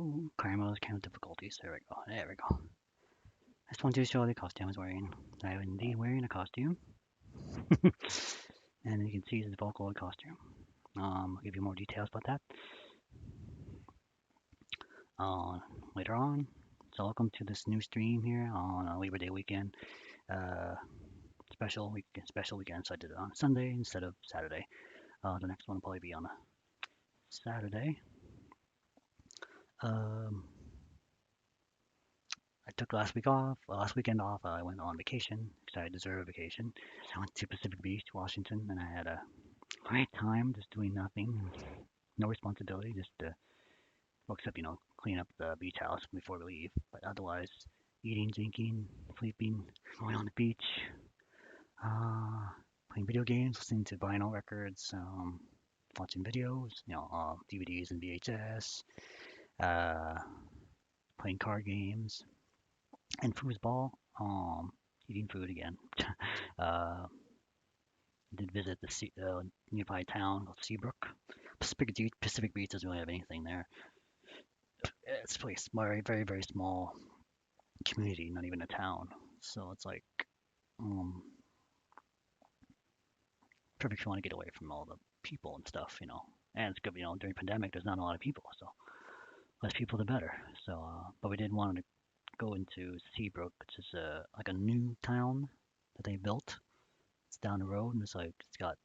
Ooh, Karma's kind of difficulties. There we go. There we go. I just want to show the costume I was wearing. I was indeed wearing a costume. And you can see his Vocaloid costume. I'll give you more details about that uh, later on. So welcome to this new stream here on Labor Day weekend. Uh, special weekend. So I did it on Sunday instead of Saturday. The next one will probably be on a Saturday. Um, I took last weekend off. I went on vacation because I deserve a vacation. I went to Pacific Beach, Washington, and I had a great time just doing nothing, no responsibility, just well, except clean up the beach house before we leave. But otherwise, eating, drinking, sleeping, going on the beach, uh, playing video games, listening to vinyl records, watching videos, DVDs and VHS, uh, playing card games, and foosball, eating food again. uh, did visit the nearby town called Seabrook. Pacific Beach doesn't really have anything there. It's really very, very, very small community, not even a town. So it's like um, perfect if you want to get away from all the people and stuff. And it's good, during pandemic, there's not a lot of people, so less people the better. So, but we did want to go into Seabrook, which is like a new town that they built. It's down the road, and it's got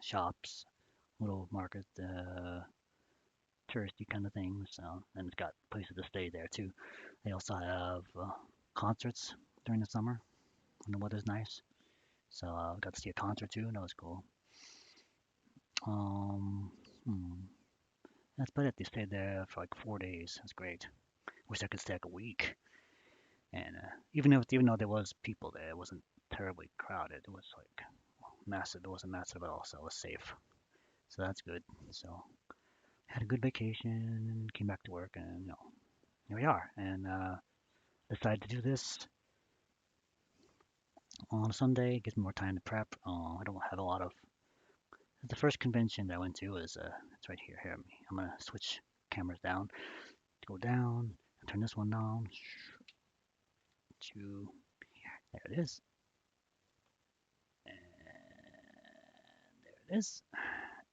shops, little market, touristy kind of things, and it's got places to stay there too. They also have concerts during the summer when the weather's nice. So I got to see a concert too, and that was cool. Um, hmm. That's about it. They stayed there for like 4 days. That's great. Wish I could stay like a week. And even though there was people there, it wasn't terribly crowded. It was like massive. It wasn't massive at all, so it was safe. So that's good. So had a good vacation and came back to work, and here we are. And decided to do this on a Sunday. Gives me more time to prep. I don't have a lot of. The first convention that I went to was it's right here. Here, I'm gonna switch cameras down. Go down. Turn this one down. To there it is. And there it is.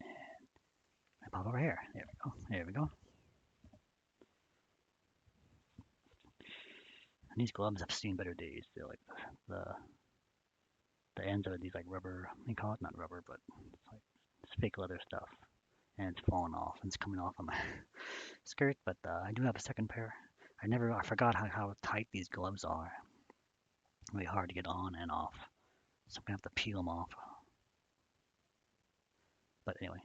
I pop over here. There we go. There we go. And these gloves have seen better days. They're like the the ends are these like rubber. They call it not rubber, but it's fake leather stuff. And it's falling off and it's coming off of my skirt. But I do have a second pair. I forgot how tight these gloves are. Really hard to get on and off. So I'm gonna have to peel them off. But anyway,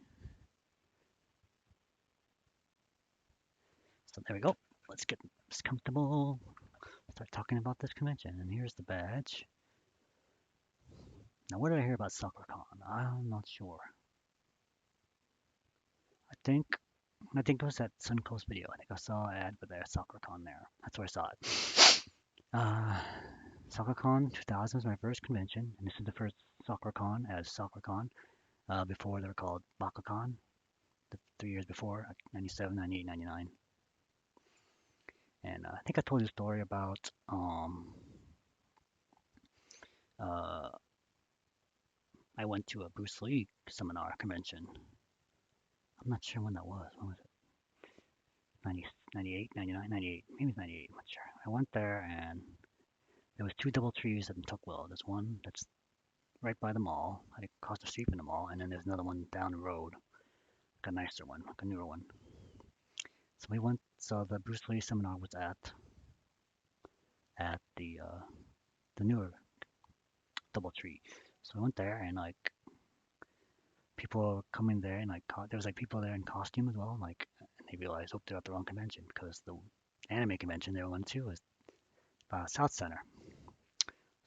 so there we go. Let's get comfortable. Start talking about this convention. And here's the badge. Now, what did I hear about Sakura Con? I'm not sure. I think I think it was that Suncoast video. I think I saw an ad for their Sakura Con there. That's where I saw it. Uh, Sakura Con 2000 was my first convention, and this is the first Sakura Con as Sakura Con. Before they were called BakaCon, the 3 years before, 97, 98, 99. And I think I told you a story about uh, I went to a Bruce Lee seminar convention. I'm not sure when that was. When was it? 90, 98, 99, 98. Maybe it was 98. I'm not sure. I went there and there was two double trees in Tuckwell. There's one that's right by the mall, like across the street from the mall, and then there's another one down the road, like a nicer one, like a newer one. So we went. So the Bruce Lee seminar was at the newer double tree. So I went there and like people were coming there and like there was like people there in costume as well. And they realized, oh, they're at the wrong convention because the anime convention they went to was South Center.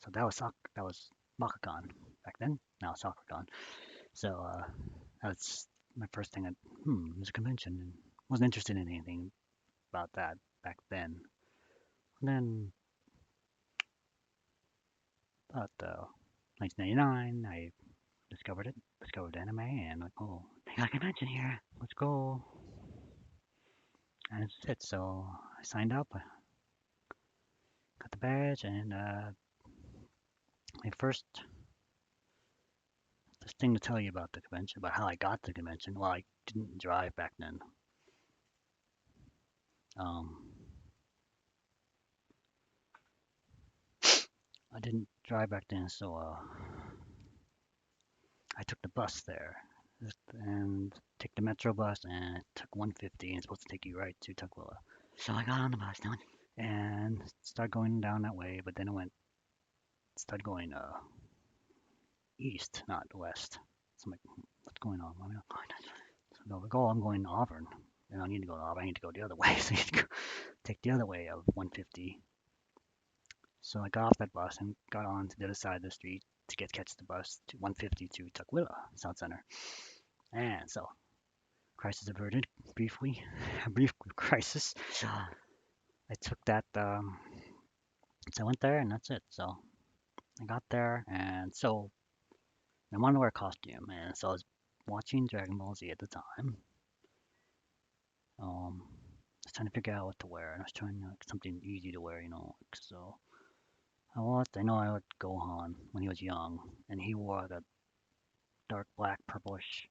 So that was Bakugan back then. Now SoccerCon. So that's my first thing. There's a convention, and wasn't interested in anything about that back then. And then about 1999, I discovered anime, and like, oh, they got a convention here. Let's go. and that's it. So I signed up, I got the badge, and my first thing to tell you about the convention, about how I got to the convention. Well, I didn't drive back then. Um, I didn't drive back then, so I took the bus there, and take the metro bus, and it took 150, and it's supposed to take you right to Tukwila. So I got on the bus now and started going down that way, but then it started going east, not west. So I'm like, what's going on? So the goal, I'm going to Auburn, and I need to go to Auburn. I need to go the other way, so I need to take the other way of 150. So I got off that bus and got on to the other side of the street to catch the bus to 150 to Tukwila South Center. And so crisis averted briefly, a brief crisis. I took that. So I went there, and that's it. So I got there, and so I wanted to wear a costume, and so I was watching Dragon Ball Z at the time. I was trying to figure out what to wear, and I was trying like something easy to wear, so I know I liked Gohan when he was young, and he wore like a dark black purplish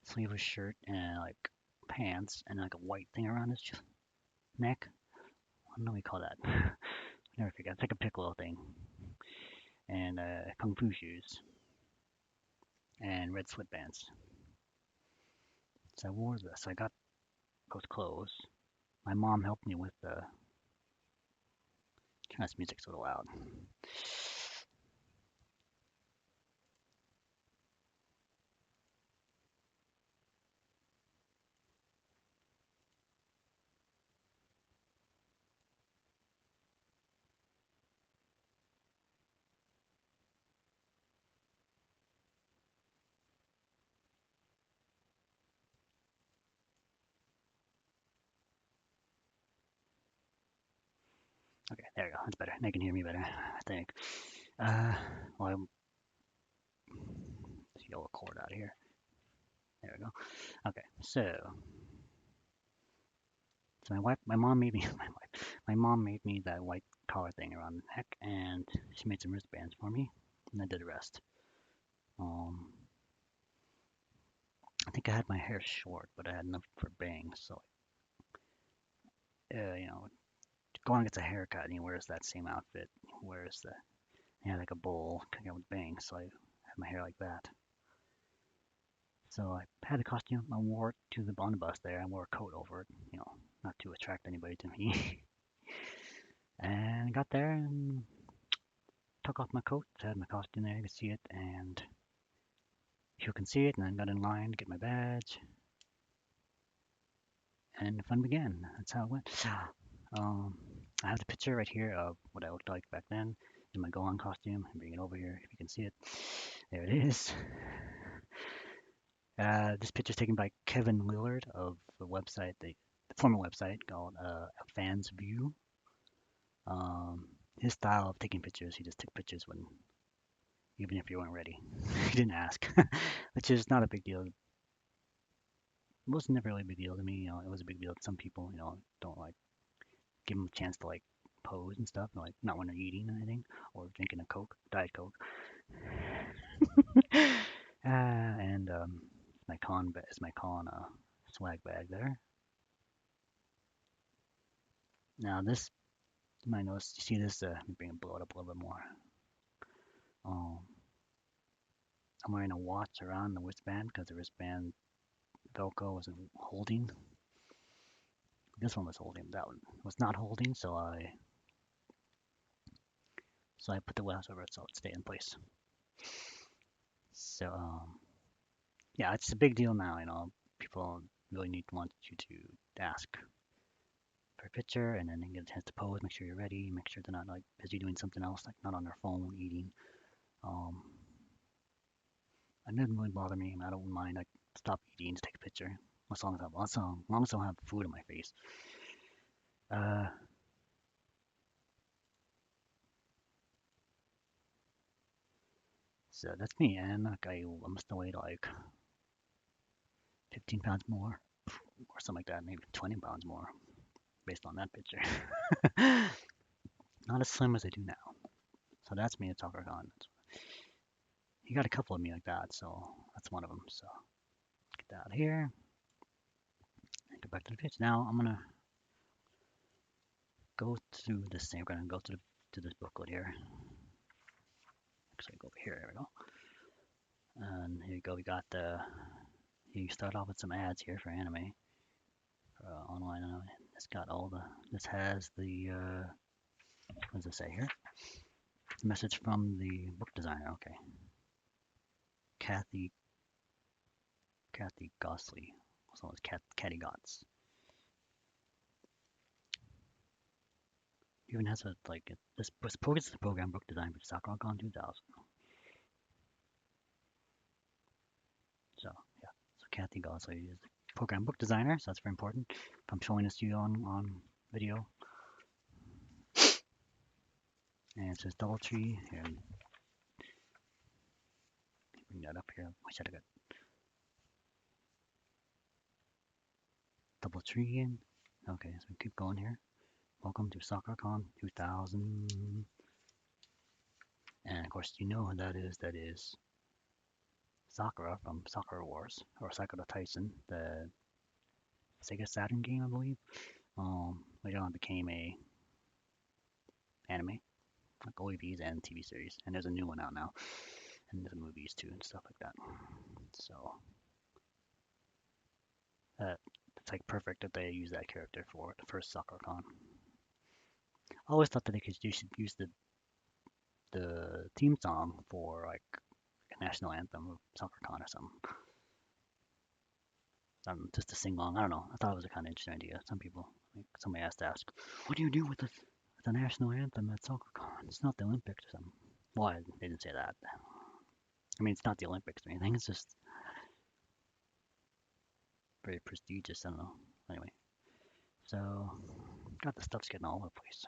sleeveless shirt and like pants and like a white thing around his neck. I don't know what you call that. I never forget. It's like a piccolo thing, and kung fu shoes and red sweatbands. So I wore this. I got those clothes. My mom helped me with the. Turn this music's a little loud. Okay, there we go. That's better. They can hear me better, I think. Uh, well, let's get a cord out of here. There we go. Okay, so my mom made me, my mom made me that white collar thing around the neck, and she made some wristbands for me, and I did the rest. Um, I think I had my hair short, but I had enough for bangs, so going gets a haircut and he wears that same outfit. He wears like a bowl, with bangs, so I had my hair like that. So I had a costume. I wore it to the on the bus there. I wore a coat over it, not to attract anybody to me. And I got there and took off my coat. I had my costume there. You could see it, and you can see it. And then got in line to get my badge, and the fun began. That's how it went. Um, I have the picture right here of what I looked like back then in my Gohan costume. I'm bringing it over here if you can see it. There it is. This picture is taken by Kevin Lillard of the former website called A Fan's View. His style of taking pictures, he just took pictures even if you weren't ready. He didn't ask, which is not a big deal. It wasn't really a big deal to me. It was a big deal to some people. Don't like give them a chance to like pose and stuff, like not when they're eating or anything or drinking a Coke, Diet Coke. And my con swag bag there. Now this, you might notice, you see this, let me blow it up a little bit more. Um, I'm wearing a watch around the wristband because the wristband Velcro wasn't holding. This one was holding, that one was not holding, so I put the watch over it so it stayed in place. So yeah, it's a big deal now. People really want you to ask for a picture, and then they get a chance to pose. Make sure you're ready. Make sure they're not like busy doing something else, like not on their phone eating. Um, it doesn't really bother me. I don't mind. Like stop eating to take a picture. As long as I don't have food on my face. Uh, so that's me, and like I must have weighed like 15 pounds more. or something like that, maybe 20 pounds more based on that picture. Not as slim as I do now. So that's me at Sakura Con. You got a couple of me like that, so that's one of them. So get that out of here and go back to the page. Now I'm gonna go through this thing. We're gonna go to this booklet here. Actually, go over here. There we go. And here you go. We got the. You start off with some ads here for anime, online anime. It's got all the. This has the. What does it say here? Message from the book designer. Okay. Kathy Gosley. Also known as Catty Gotts. Even has a this is the program book design for Sakura Con 2000. So yeah, so Kathy Gosley is the program book designer, so that's very important. If I'm showing this to you on video, and it says DoubleTree here. Bring that up here. I should have got DoubleTree in. Okay, so we keep going here. Welcome to Sakura Con 2000. And of course, you know who that is. That is Sakura from Sakura Wars, or Sakura Tyson, the Sega Saturn game, I believe. Later on became a anime, like OAVs and TV series, and there's a new one out now, and there's movies too and stuff like that. So it's like perfect that they use that character for the first Sakura Con. I always thought that they should use the theme song for like a national anthem of Sakura Con or something. Just to sing along. I don't know. I thought it was a kind of interesting idea. Some people, like somebody asked to ask, what do you do with the national anthem at Sakura Con? It's not the Olympics or something. Well, they didn't say that. I mean, it's not the Olympics or anything. It's just very prestigious. I don't know. Anyway, so got the stuff's getting all over the place.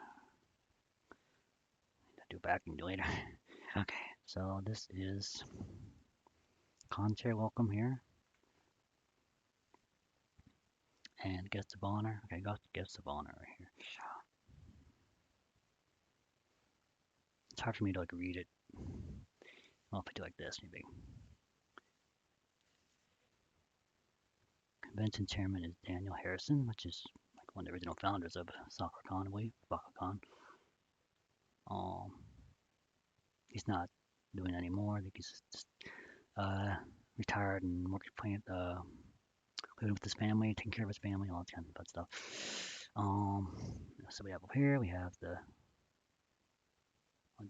Do back and do later. Okay, so this is Conchair welcome here. And guest of honor. Okay, got the guest of honor right here. It's hard for me to like read it. Well, if I do like this, maybe. Convention chairman is Daniel Harrison, which is like one of the original founders of Sakura Con, I believe, Bakugan. He's not doing it anymore. I think he's just retired and working living with his family, taking care of his family, all that kind of stuff. So we have up here, we have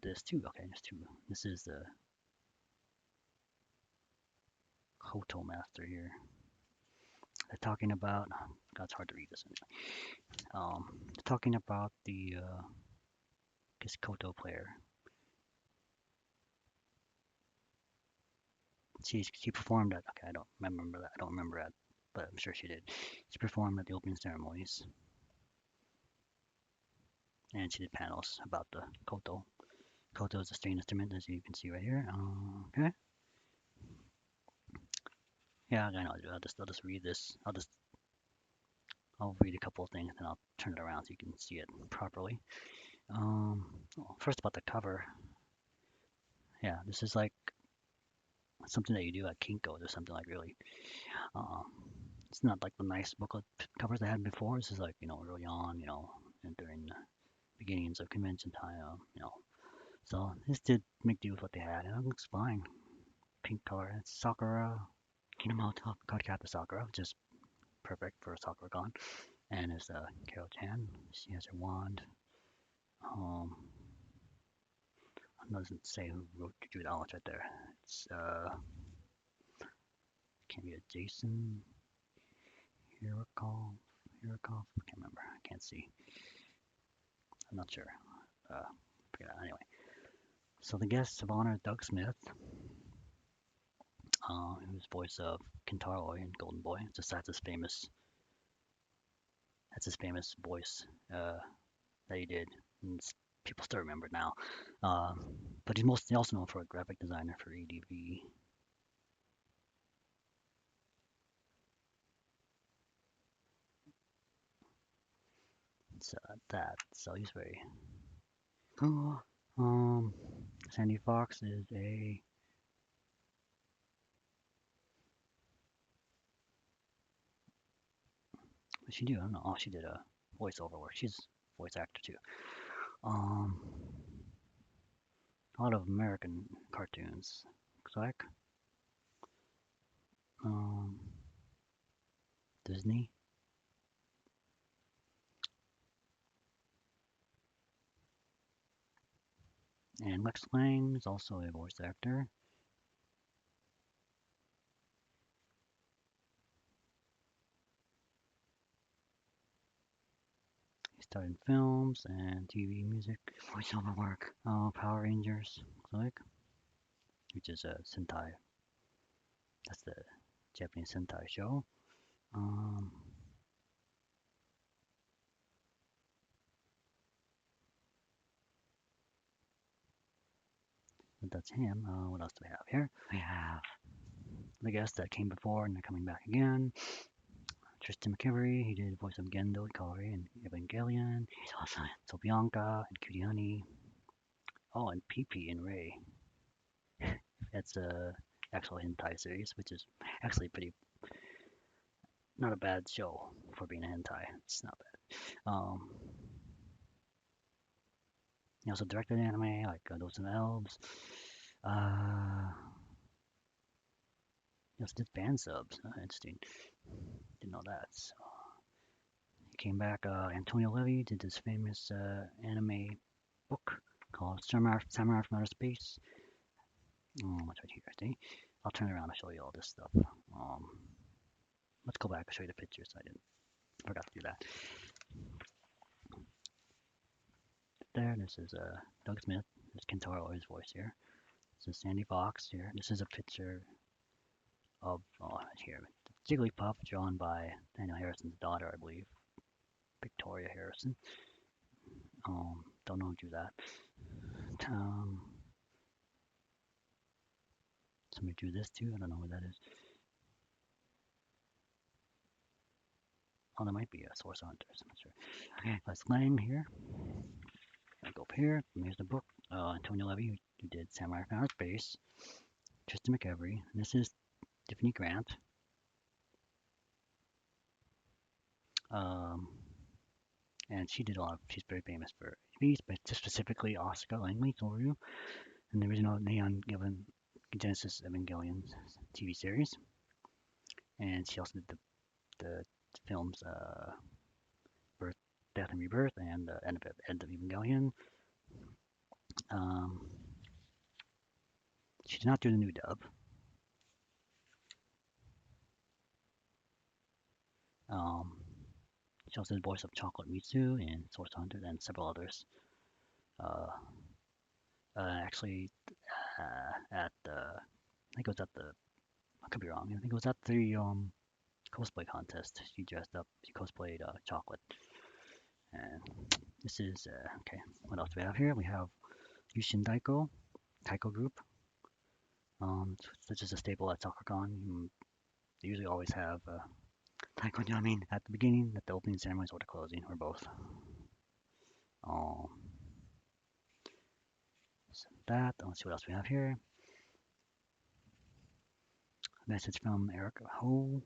this too. Okay, there's two. This is the Koto Master here. They're talking about. God, it's hard to read this. They're talking about the this Koto player. She performed at. Okay, I don't remember that. I don't remember that, but I'm sure she did. She performed at the opening ceremonies, and she did panels about the Koto. Koto is a string instrument, as you can see right here. Okay. Yeah, I know. I'll just read this. I'll read a couple of things and I'll turn it around so you can see it properly. Well, first about the cover. Yeah, this is like something that you do at Kinko's or something like really. Um, it's not like the nice booklet covers I had before. This is like early on, and during the beginnings of convention time. So this did make do with what they had, and it looks fine. Pink color. It's Sakura Kinomoto Cardcaptor Sakura, which is perfect for Sakura Con. And it's Carol Chan. She has her wand. It doesn't say who wrote drew that one right there. It's can be a Jason Hirokov. I can't remember. I can't see. I'm not sure. Forget that. Anyway, so the guest of honor, Doug Smith, who's voice of Kentaro in Golden Boy. That's his famous. That's his famous voice that he did. And people still remember it now. But he's mostly also known for a graphic designer for EDV. So that. So he's very cool. Sandy Fox is a. What she do? I don't know. Oh, she did a voiceover work. She's a voice actor too. Um, a lot of American cartoons. Looks like. Um, Disney. And Lex Lang is also a voice actor. He starred in films and TV music, voiceover work. Power Rangers, looks like, which is a Sentai. That's the Japanese Sentai show. Um, but that's him. What else do we have here? We have the guests that came before and they're coming back again. Tristan Mcevery, he did voice of Gendo, Ikari, and Evangelion. He's also in Sobianka and Cutie Honey. Oh, and Pee and Ray. That's a actual hentai series, which is actually pretty not a bad show for being a hentai. It's not bad. He also directed anime like Ghosts and Elves. Uh, he also did fan subs. Interesting. Didn't know that. So he came back. Antonio Levy did this famous anime book called Samurai from Outer Space. What's right here? See? I'll turn around and show you all this stuff. Let's go back and show you the pictures. I forgot to do that. There, this is Doug Smith. There's Kentaro, his voice here. This is Sandy Fox here. This is a picture of here Jigglypuff, drawn by Daniel Harrison's daughter, I believe, Victoria Harrison. Don't know who drew that. Somebody drew this too. I don't know who that is. Oh, that might be a Source Hunters. I'm not sure. Okay, let's Lang here. I go up here. Here's the book. Antonio Levy, who did Samurai from Outer Space. Tristan Mcevery. And this is Tiffany Grant. And she did a lot of, she's very famous for these, but specifically Asuka Langley Toru, and the original Neon Given Genesis Evangelion TV series. And she also did the films Birth, Death and Rebirth, and End of Evangelion. Um, she did not do the new dub. She also did the voice of Chocolate Mitsu in Source Hunter and several others. Uh, actually, at I think it was at the, I could be wrong. I think it was at the cosplay contest. She dressed up. She cosplayed Chocolate. And this is okay. What else do we have here? We have Yushen Daiko, Taiko group. Such as a staple at Sakura Con. They usually always have Taiko. You know what I mean? At the beginning, at the opening ceremonies or the closing, or both. Um, so that. Let's see what else we have here. A message from Eric Ho,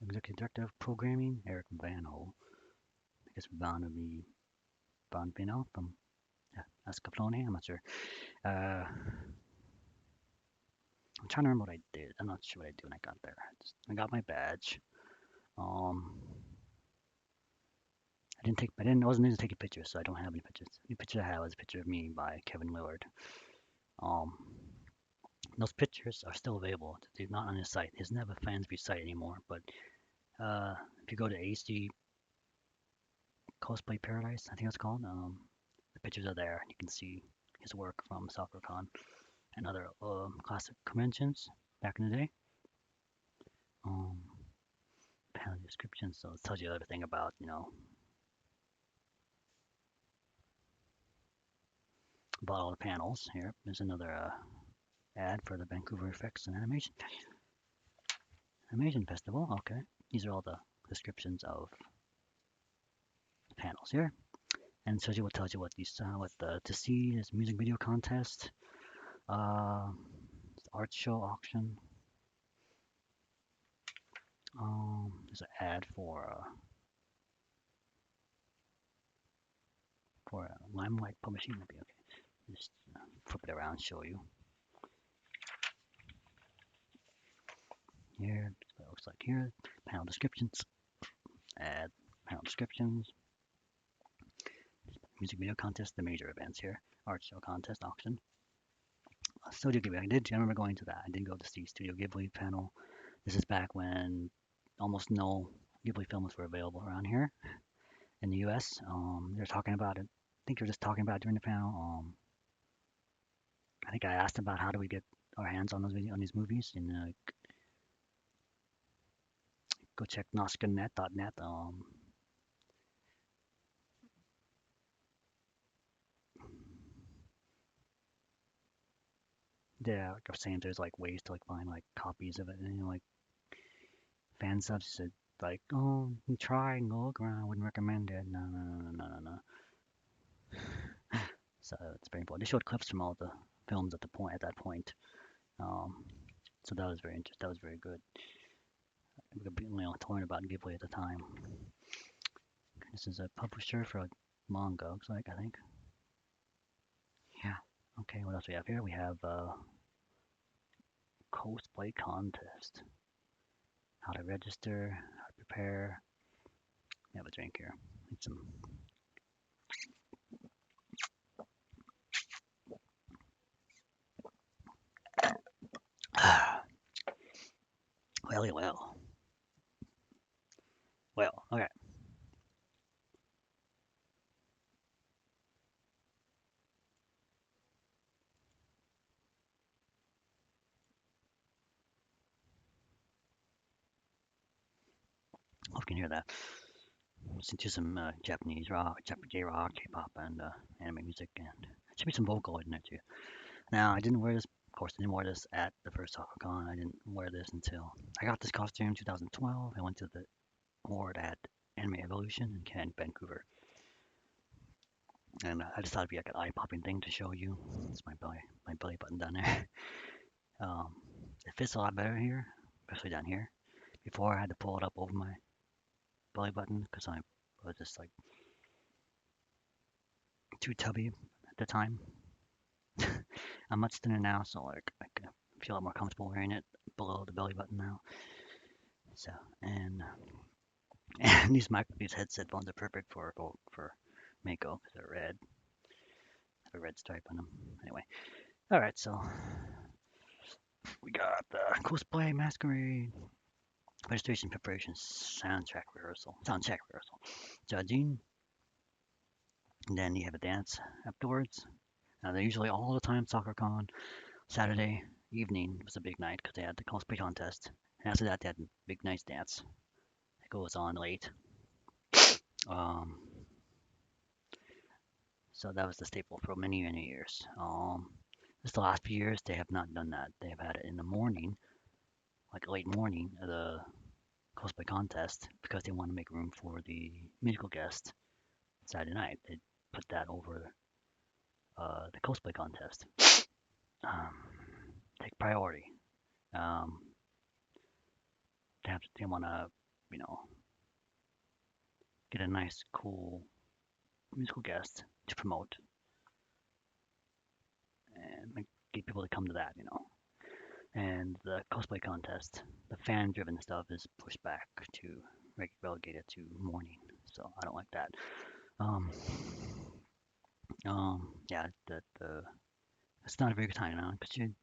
Executive Director of Programming. Eric Van Ho. I guess Van would be Van Pino from Escaflowne. I'm not sure. I'm trying to remember what I did. I'm not sure what I did when I got there. I got my badge. Um, I wasn't able to take a picture, so I don't have any pictures. The picture I have is a picture of me by Kevin Willard. Um, those pictures are still available. They're not on his site. He doesn't have a Fansby site anymore, but if you go to AC Cosplay Paradise, I think it's called, the pictures are there. You can see his work from Sakura Con and other classic conventions back in the day. Panel description, so it tells you everything about, about all the panels. Here, there's another ad for the Vancouver Effects and Animation Festival. Okay, these are all the descriptions of the panels here. and so what tells you what these what the to see is music video contest, uh, art show auction. There's an ad for Limelight Publishing. Maybe okay. Just flip it around, show you here. That's what it looks like here. Panel descriptions, ad, panel descriptions, music video contest, the major events here, art show contest, auction. Studio Ghibli. I remember going to that. I did go to see Studio Ghibli panel. This is back when almost no Ghibli films were available around here in the U.S. They're talking about it. I think they're just talking about it during the panel. I think I asked about how do we get our hands on these movies, and go check noscanet.net. Yeah, like I was saying, there's like ways to like find like copies of it, and like fan subs said like, oh, try and go look around. I wouldn't recommend it. No, no, no, no, no, no. So it's very important. They showed clips from all the films at that point. Um, so that was very interesting. That was very good. We could to learn about Ghibli at the time. This is a publisher for like manga. Looks like I think. Yeah. Okay. What else do we have here? We have Cosplay Contest. How to register. How to prepare. We have a drink here. Need some. Well, well, well. Okay. Hope you can hear that. Listen to some Japanese rock, J-rock, K-pop, and anime music, and should be some Vocaloid in there too. Now, I didn't wear this. Of course, I didn't wear this at the first Sakura Con. I didn't wear this until I got this costume in 2012. I went to the award at Anime Evolution in Vancouver, and I just thought it'd be like an eye-popping thing to show you. It's my belly button down there. Um, it fits a lot better here, especially down here. Before I had to pull it up over my belly button because I was just like too tubby at the time. I'm much thinner now, so like I can feel a lot more comfortable wearing it below the belly button now. So and and these headset phones are perfect for Mako because they're red, have a red stripe on them. Anyway, all right, so we got the cosplay masquerade registration preparation soundtrack rehearsal, judging, and then you have a dance afterwards. Now they're usually all the time SoccerCon. Saturday evening was a big night because they had the cosplay contest. And after that, they had a big nice dance. It goes on late. Um, so that was the staple for many, many years. Just the last few years, they have not done that. They have had it in the morning, like late morning, the cosplay contest, because they want to make room for the musical guest Saturday night. They put that over the cosplay contest. Um, take priority. Um, they want to, you know, get a nice, cool musical guest to promote and get people to come to that. And the cosplay contest, the fan-driven stuff is pushed back to relegated to morning. So I don't like that. Um, yeah, it's not a very good time now because you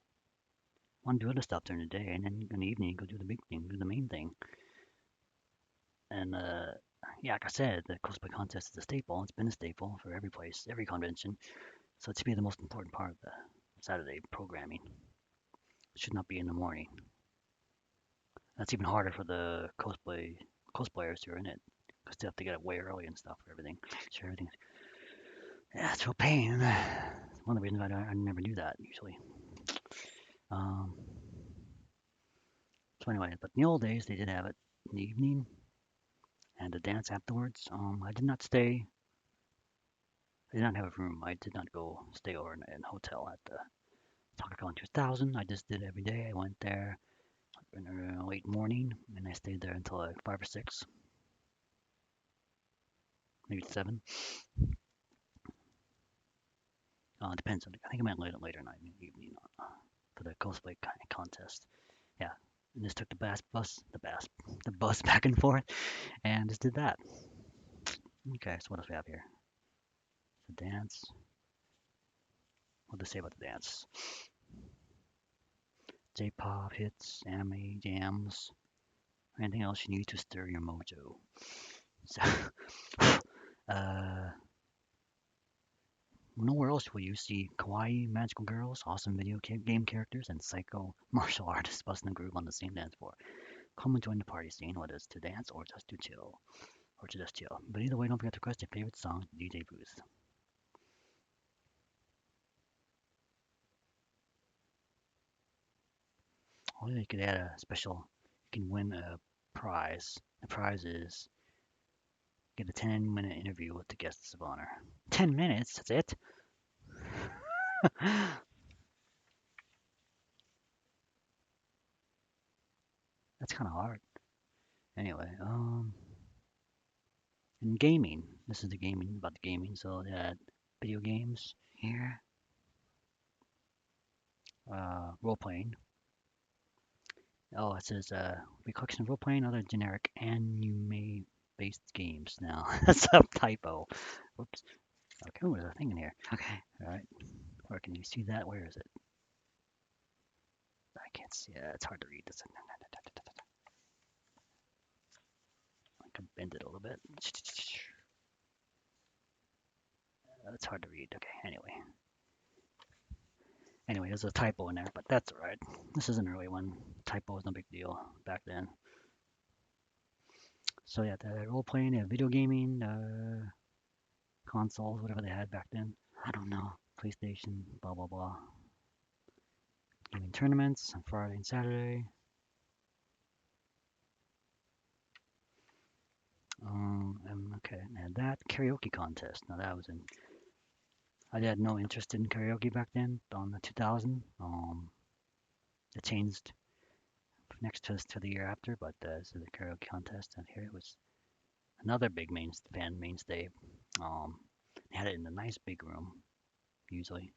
want to do other stuff during the day, and then in the evening you go do the big thing, do the main thing. And yeah, like I said, the cosplay contest is a staple. It's been a staple for every place, every convention. So it should be the most important part of the Saturday programming. It should not be in the morning. That's even harder for the cosplayers who are in it because they have to get up way early and stuff for everything. Sure, everything. Yeah, it's real pain. One of the reasons I never do that usually. Um, so anyway, but in the old days they did have it in the evening and a dance afterwards. I did not stay I did not have a room. I did not go stay over in a hotel at the Sakura Con 2000. I just did it every day. I went there in the late morning and I stayed there until like 5 or 6, maybe 7. Depends on. I think I went later night in the evening for the cosplay contest. Yeah, and just took the bus back and forth, and just did that. Okay, so what else we have here? The dance. What does it say about the dance? J-pop hits, anime jams, anything else you need to stir your mojo. So, uh, nowhere else will you see kawaii magical girls, awesome video game characters, and psycho martial artists busting the groove on the same dance floor. Come and join the party scene, whether it's to dance or just to chill. But either way, don't forget to request your favorite song, DJ Booth. Or you could add a special, you can win a prize. The prize is get a 10-minute interview with the guests of honor. 10 minutes, that's it? That's kind of hard. Anyway, in gaming, this is the gaming, about the gaming, so they had video games here, role playing. Oh, it says, we collection of role playing, other generic anime based games now. That's a typo. Whoops. Okay, oh, there's a thing in here. Okay, alright. Where can you see that? Where is it? I can't see it. It's hard to read. I can bend it a little bit. It's hard to read. Okay, anyway, there's a typo in there, but that's alright. This is an early one. Typo is no big deal back then. So yeah, the role playing, video gaming, consoles, whatever they had back then. I don't know. PlayStation, blah blah blah. Gaming tournaments on Friday and Saturday. Okay, and that karaoke contest. Now that was in. I had no interest in karaoke back then. On the 2000, it changed next to the year after, but this is the karaoke contest, and here it was another big fan mainstay. They had it in a nice big room usually,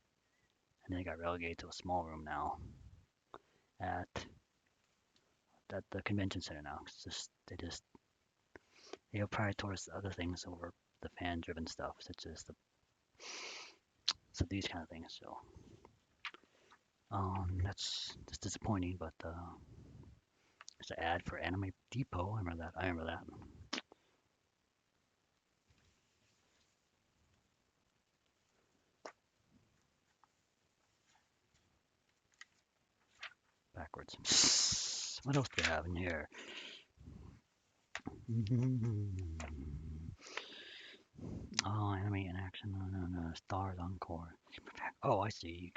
and then it got relegated to a small room now at the convention center now. It's just they prioritize other things over the fan driven stuff, such as these kind of things. So that's just disappointing. But it's an ad for Anime Depot. I remember that. Backwards. What else do we have in here? Oh, anime in action. No. Stars Encore. Oh, I see.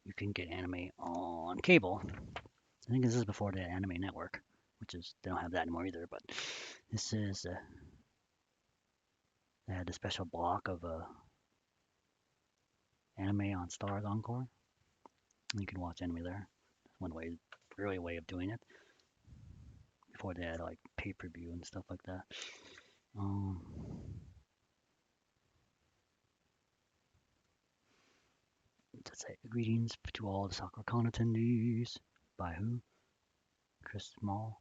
You can get anime on cable. I think this is before the Anime Network, which is they don't have that anymore either. But this is they had a special block of anime on Stars Encore. And you can watch anime there. One way, early way of doing it. Before they had like pay-per-view and stuff like that. Um, let's say greetings to all the Sakura Con attendees. By who? Chris Small.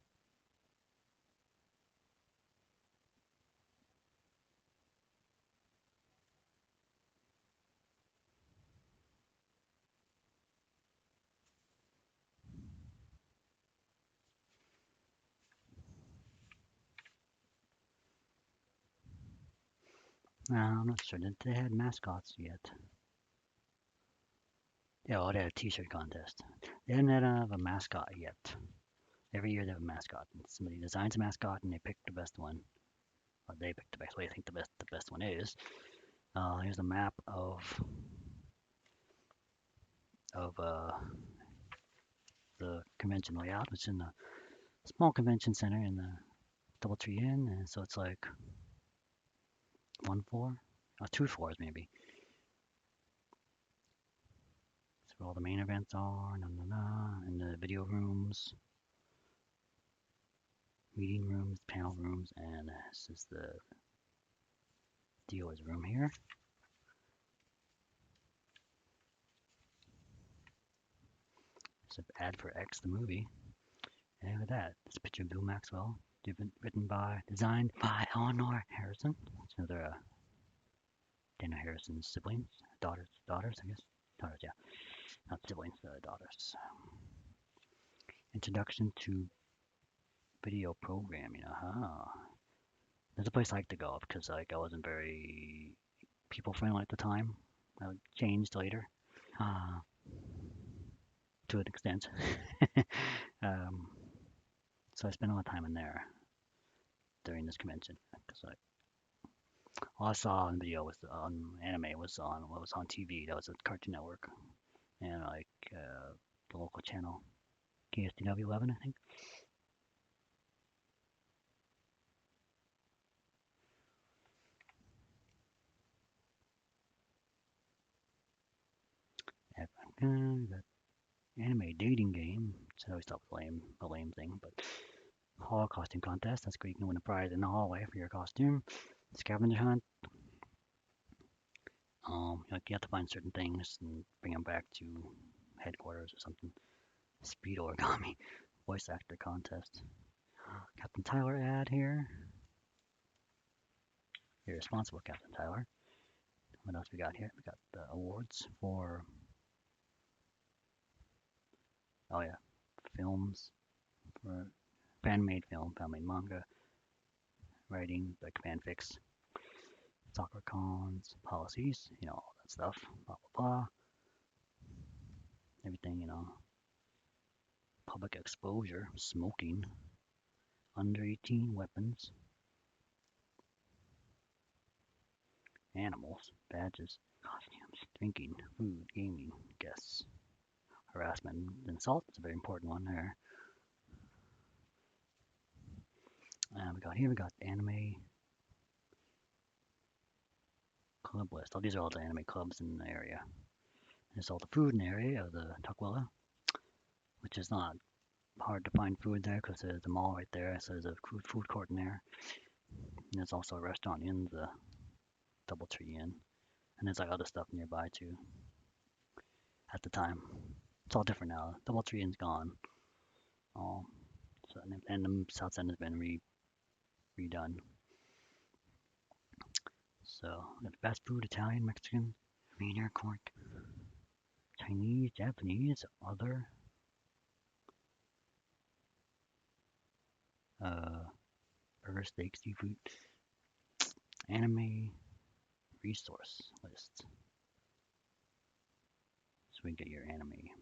No, I'm not sure that they had mascots yet. Yeah, well, they had a T-shirt contest. They didn't have a mascot yet. Every year they have a mascot. And somebody designs a mascot and they pick the best one. Or they pick the best. What do you think the best one is? Here's a map of the convention layout. It's in the small convention center in the DoubleTree Inn, and so it's like one floor, two floors maybe. That's where all the main events are. And the video rooms, meeting rooms, panel rooms, and this is the dealer's room here. It's an ad for X the movie. And look at that. This picture of Bill Maxwell, designed by Eleanor Harrison. It's another Daniel Harrison's siblings, daughters, I guess. Daughters, yeah. Not siblings, daughters. Introduction to video programming. There's a place I like to go because like I wasn't very people friendly at the time. I changed later, uh, to an extent. um, so I spent a lot of time in there during this convention because all I saw in video was on anime was on what was on TV. That was a Cartoon Network and like the local channel KSTW 11, I think. That anime dating game. So I always thought was a lame thing, but hall costume contest. That's great. You can win a prize in the hallway for your costume. Scavenger hunt. Like you have to find certain things and bring them back to headquarters or something. Speed origami. Voice actor contest. Captain Tyler ad here. You're responsible, Captain Tyler. What else we got here? We got the awards for, oh yeah, films, for fan-made film, fan-made manga, writing, like fanfics, Sakura Cons, policies, all that stuff, blah, blah, blah. Everything, public exposure, smoking, under 18 weapons, animals, badges, costumes, drinking, food, gaming, guests, harassment, and assault. It's a very important one there. We got the anime club list. These are all the anime clubs in the area. There's all the food in the area of the Tukwila, which is not hard to find food there because there's a mall right there. So there's a food court in there. And there's also a restaurant in the Doubletree Inn. And there's like other stuff nearby too at the time. It's all different now. Doubletree Inn's gone. And the South End has been redone. So, fast food, Italian, Mexican, main air court, Chinese, Japanese, other, burger, steak, seafood, anime, resource list. So we can get your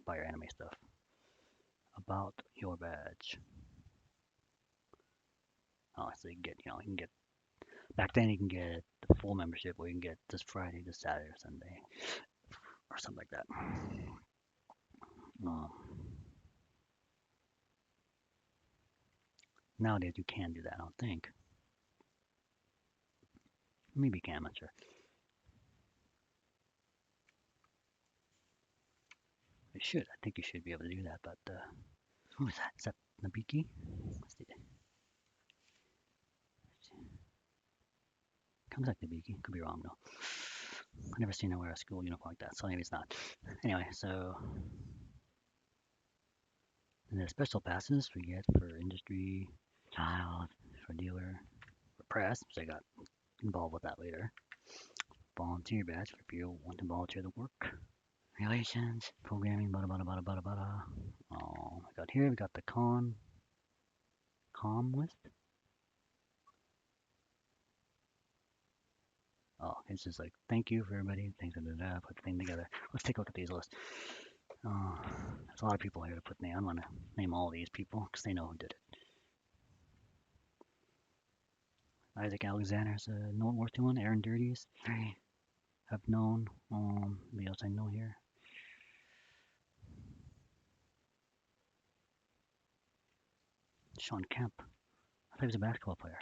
buy your anime stuff. About your badge. Oh, so you can get, back then you can get the full membership or you can get this Friday, this Saturday, or Sunday, or something like that. Um, Nowadays you can do that, I don't think. Maybe you can, I'm not sure. You should. I think you should be able to do that, but who is that? Is that Nabiki? Let's see. Comes like Nabiki. Could be wrong though. I've never seen her wear a school uniform like that, so maybe it's not. Anyway, so and there's special passes we get for industry, child, for dealer, for press, which I got involved with that later. Volunteer badge for people who want to volunteer to work. Relations, programming, bada bada bada bada bada. Oh, we got the com list. Oh, it's just like, thank you for everybody. Thanks for put the thing together. Let's take a look at these lists. There's a lot of people here to put name. I'm going to name all these people because they know who did it. Isaac Alexander's a noteworthy one. Aaron Dirties, I've known. What else I know here? Sean Kemp. I thought he was a basketball player.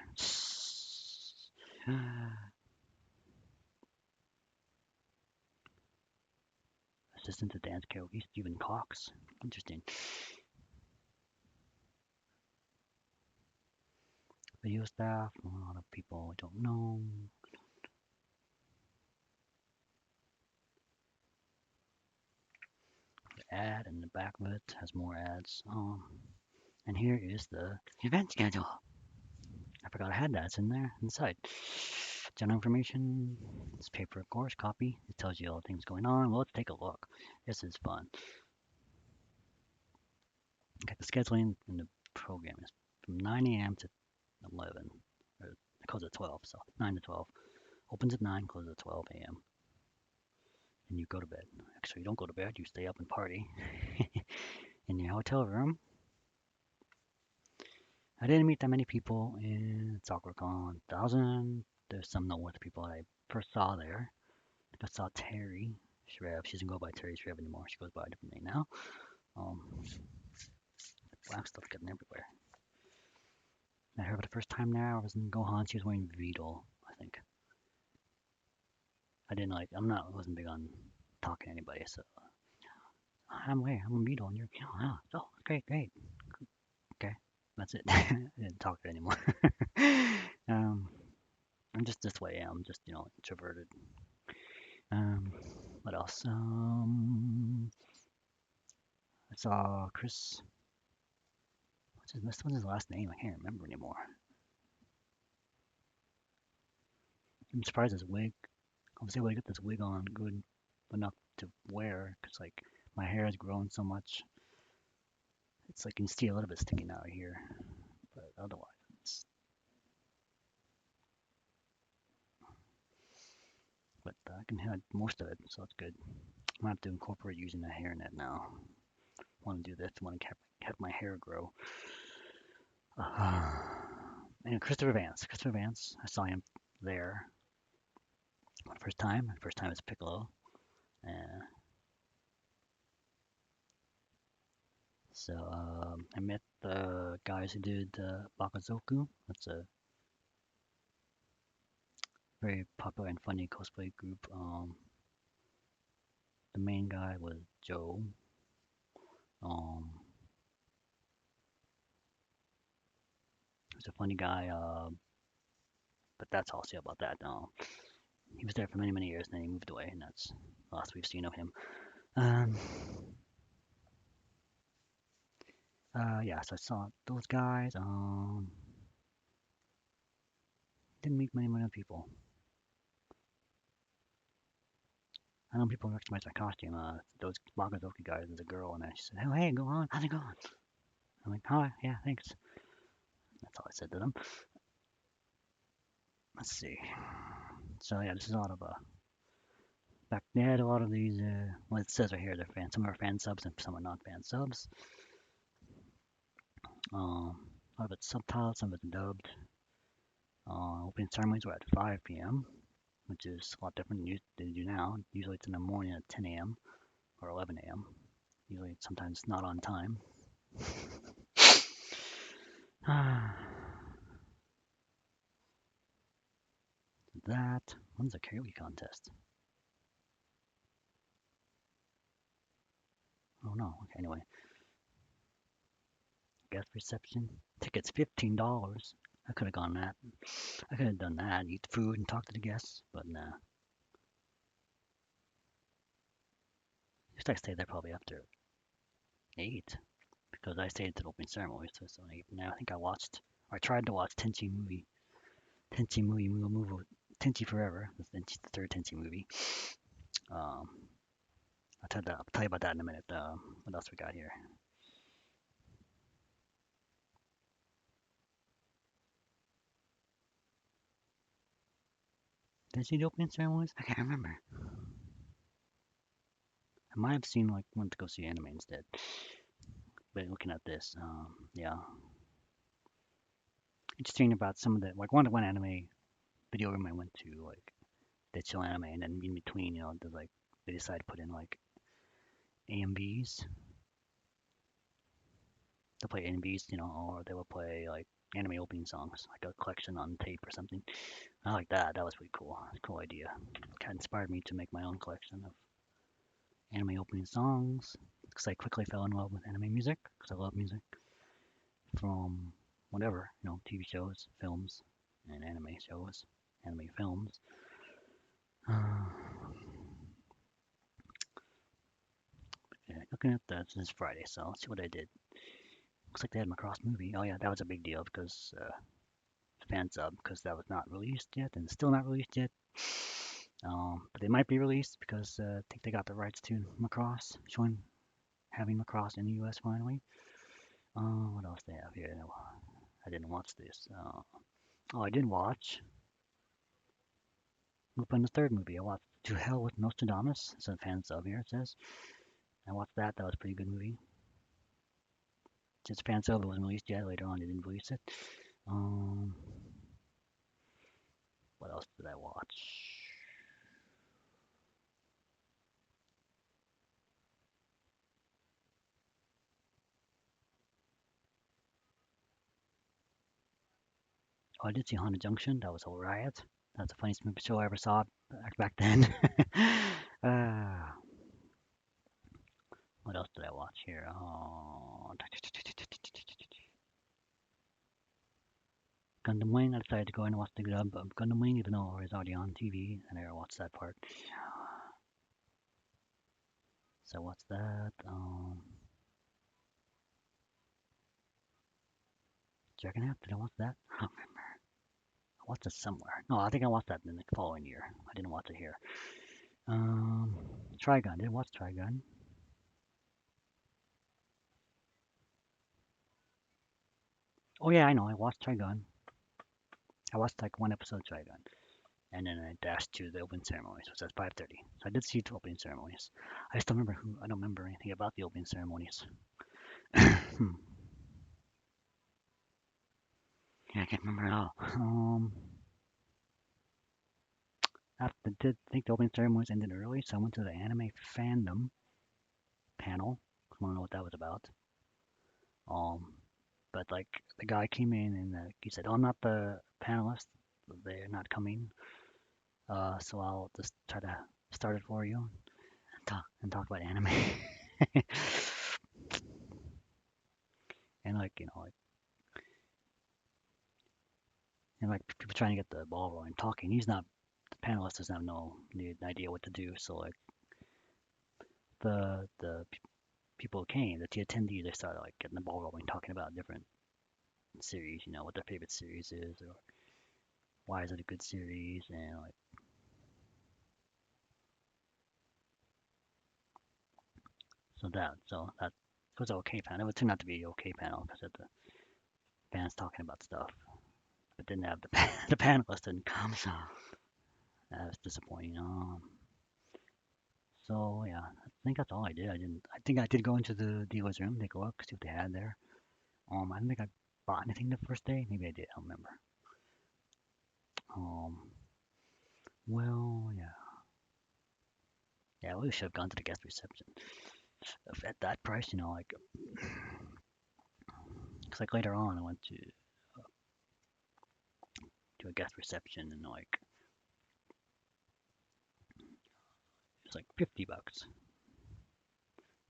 assistant to dance karaoke, Stephen Cox. Interesting. Video staff, a lot of people I don't know. The ad in the back of it has more ads. And here is the event schedule. I forgot I had that. It's in there inside. General information. It's paper, of course. Copy. It tells you all the things going on. Well, let's take a look. This is fun. Okay, the scheduling in the program is from 9 a.m. to 11. Or it closes at 12, so 9 to 12. Opens at 9, closes at 12 a.m. And you go to bed. Actually, you don't go to bed. You stay up and party in your hotel room. I didn't meet that many people in Sakura Con 1000. There's some noteworthy people I first saw there. I saw Terry Shrev. She doesn't go by Terry Shrev anymore. She goes by a different name now. Black stuff getting everywhere. I heard for the first time there. I was in Gohan. She was wearing Vidal, I think. I wasn't big on talking to anybody, so I'm Vidal, and you're, oh, great. Okay, that's it. I didn't talk to her anymore. I'm just this way. I'm just, introverted. What else? I saw Chris. What's his last name? I can't remember anymore. I'm surprised his wig. I was able to get this wig on good enough to wear because like my hair has grown so much. It's like you can see a little bit sticking out here, but otherwise it's. But I can hide most of it, so that's good. I'm gonna have to incorporate using a hairnet now. I want to do this. I want to have my hair grow. And Christopher Vance. I saw him there for the first time. The first time as Piccolo. So I met the guys who did Bakazoku. That's a very popular and funny cosplay group. The main guy was Joe. He's a funny guy, but that's all I'll say about that. He was there for many years, and then he moved away, and that's the last we've seen of him. Yeah, so I saw those guys. Didn't meet many other people. I know people recognize my costume. Those Bakazoki guys, there's a girl, and I said, "Oh, hey, go on. How's it going?" I'm like, "Hi, yeah, thanks." That's all I said to them. Let's see. So yeah, this is a lot of back. They had a lot of these. Well, it says right here they're fans. Some are fan subs and some are not fan subs. A lot of it's subtitled, some of it's dubbed. Opening ceremonies were at 5 p.m., which is a lot different than they do now. Usually it's in the morning at 10 a.m. or 11 a.m. Usually sometimes not on time. That. When's the karaoke contest? Oh no. Okay, anyway. Guest reception. Tickets $15. I could have gone that. I could have done that, eat food and talk to the guests, but nah. I stayed there probably after 8 because I stayed to the opening ceremony, so it's only 8 now. I think I tried to watch Tenchi movie. Tenchi Forever. That's the third Tenchi movie. Um, I'll tell you about that in a minute. What else we got here? Did I see the opening ceremonies? I can't remember. I might have seen went to go see anime instead. But looking at this, yeah, interesting about some of the one anime video room I went to they chill anime, and then in between, they decide to put in AMVs. They'll play AMVs, or they will play anime opening songs, like a collection on tape or something. I like that. That was pretty cool. Cool idea. Kind of inspired me to make my own collection of anime opening songs because I quickly fell in love with anime music because I love music from whatever, TV shows, films, and anime shows, anime films. Uh, yeah, looking at that, this is Friday, so let's see what I did. Looks like they had Macross movie. Oh yeah, that was a big deal because fan sub because that was not released yet and still not released yet. But they might be released because I think they got the rights to Macross, showing having Macross in the U.S. finally. What else they have here? I didn't watch this. Oh, I did watch Lupin the Third movie. I watched To Hell with Nostradamus. It's a fan sub here. It says I watched that. That was a pretty good movie. Since fan sub it wasn't released yet. Later on, they didn't release it. Um, what else did I watch? Oh, I did see Haunted Junction. That was a riot. That's the funniest movie show I ever saw back then. uh, what else did I watch here? Oh, Gundam Wing. I decided to go and watch the dub of Gundam Wing, even though it was already on TV. I never watched that part. So what's that? Dragon Half. Did I watch that? I don't remember. I watched it somewhere. No, I think I watched that in the following year. I didn't watch it here. Um, Trigun. Did I watch Trigun? Oh yeah, I know. I watched Trigun. I watched like one episode of Trigun, and then I dashed to the opening ceremonies, which was at 5:30. So I did see two opening ceremonies. I just don't remember who. I don't remember anything about the opening ceremonies. Hmm. Yeah, I can't remember at all. After did think the opening ceremonies ended early, so I went to the anime fandom panel. I don't know what that was about. Um, but like the guy came in and he said, "Oh, I'm not the panelist. They're not coming. So I'll just try to start it for you and talk about anime." and like people trying to get the ball rolling, talking. He's not the panelist doesn't have no idea what to do. So like the people who came, the attendees, they started like getting the ball rolling, talking about different series, what their favorite series is, or why is it a good series, and like so that was an okay panel. It turned out to be an okay panel because the fans talking about stuff, but didn't have the the panelists didn't come, so that was disappointing. So yeah, I think that's all I did. I didn't. I think I did go into the dealer's room, take a look, see what they had there. I don't think I bought anything the first day. Maybe I did. I don't remember. Um, well, yeah, yeah. We should have gone to the guest reception. If at that price, like, cause like later on, I went to a guest reception and like it was like $50.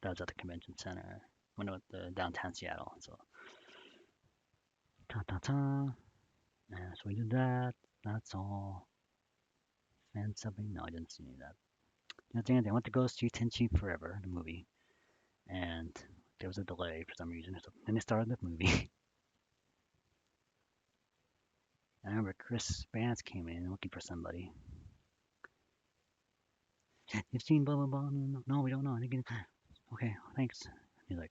That was at the convention center when I was the downtown Seattle. So ta ta ta. And so we did that. That's all. And something. No, I didn't see any of that. I went to go see Tenchi Forever, the movie, and there was a delay for some reason. So then they started the movie. I remember Chris Vance came in looking for somebody. You've seen blah blah blah? No, no, we don't know. Okay, thanks. He's like,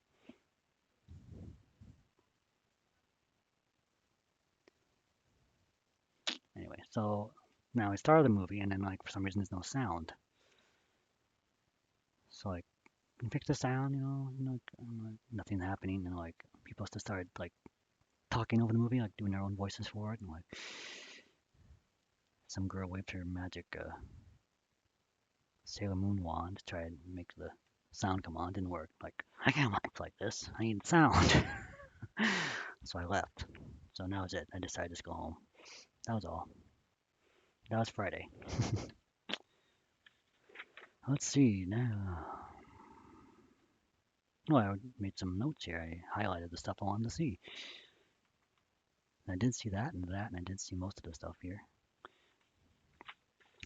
anyway. So now we started the movie, and then like for some reason there's no sound. So like, can you fix the sound? Nothing's happening, and like people just started like talking over the movie, like doing their own voices for it, and like some girl waved her magic Sailor Moon wand to try and make the sound come on. Didn't work. Like I can't watch like this. I need sound. So I left. So now is it. I decided to just go home. That was all. That was Friday. Let's see now. Well, I made some notes here. I highlighted the stuff I wanted to see. And I did see that and that, and I did see most of the stuff here.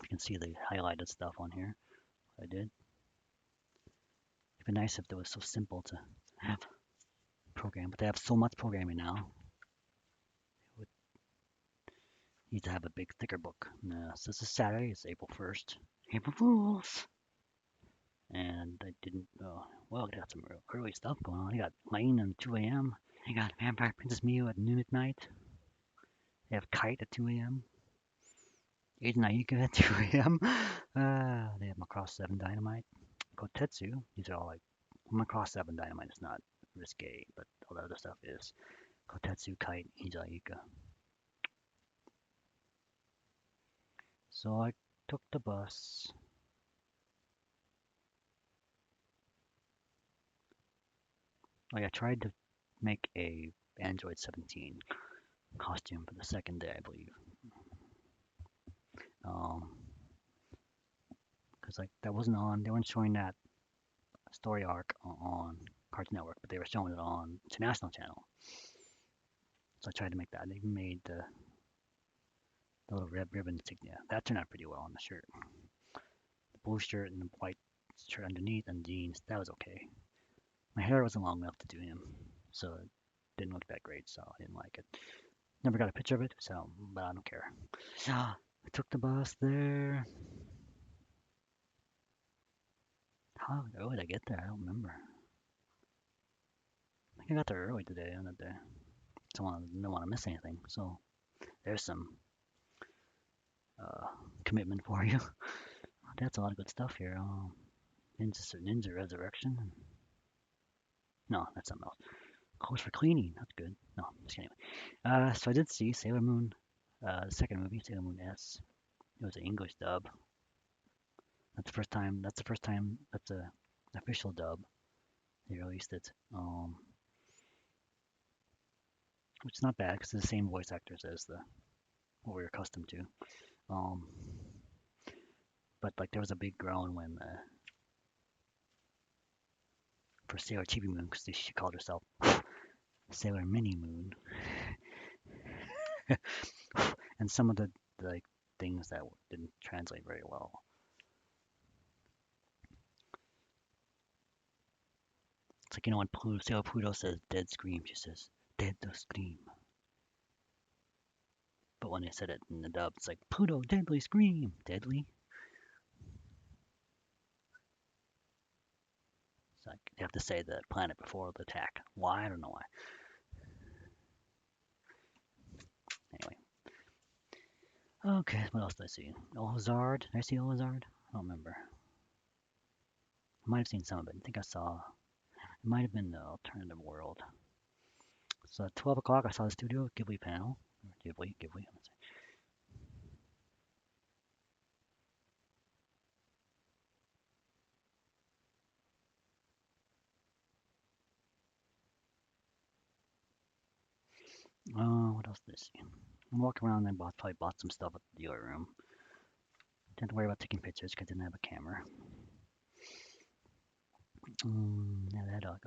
You can see the highlighted stuff on here. I did. It'd be nice if it was so simple to have program, but they have so much programming now. It would need to have a big, thicker book. So this is Saturday. It's April 1st. April Fools! And I didn't. Well, I got some early stuff going on. I got Lane at 2 a.m. I got Vampire Princess Miu at noon at night. They have Kite at 2 a.m. Agent Aika at 2 a.m. They have Macross 7 Dynamite. Kotetsu. These are all like Macross 7 Dynamite is not risque, but all the other stuff is. Kotetsu, Kite, Agent Aika. So I took the bus. Like I tried to make a Android 17 costume for the second day, I believe. Because like that wasn't on. They weren't showing that story arc on Cartoon Network, but they were showing it on International Channel. So I tried to make that. I even made the little red ribbon insignia. That turned out pretty well on the shirt. The blue shirt and the white shirt underneath and jeans. That was okay. My hair wasn't long enough to do him, so it didn't look that great. So I didn't like it. Never got a picture of it, so but I don't care. So I took the bus there. How early did I get there? I don't remember. I think I got there early today on that day. So I didn't want to miss anything. So there's some uh, commitment for you. That's a lot of good stuff here. Ninja Resurrection. No, that's something else. Clothes for cleaning. That's good. No, just anyway. So I did see Sailor Moon, the second movie, Sailor Moon S. It was an English dub. That's the first time. That's the first time. That's a official dub. They released it. Which is not bad because it's the same voice actors as the what we're accustomed to. Um, but like there was a big groan when for Sailor Chibi Moon because she called herself Sailor Mini Moon, and some of the like things that didn't translate very well. It's like when Sailor Pluto says "dead scream," she says "dead the scream." But when they said it in the dub, it's like Pluto deadly scream, deadly. It's like you have to say the planet before the attack. Why? I don't know why. Anyway, okay. What else did I see? Olazard. Did I see Olazard? I don't remember. I might have seen some of it. I think I saw. It might have been the alternative world. So at 12 o'clock, I saw the Studio Ghibli panel. Ghibli. What else did I see? I'm walking around and probably bought some stuff at the dealer room. Didn't worry about taking pictures because I didn't have a camera. Yeah, that I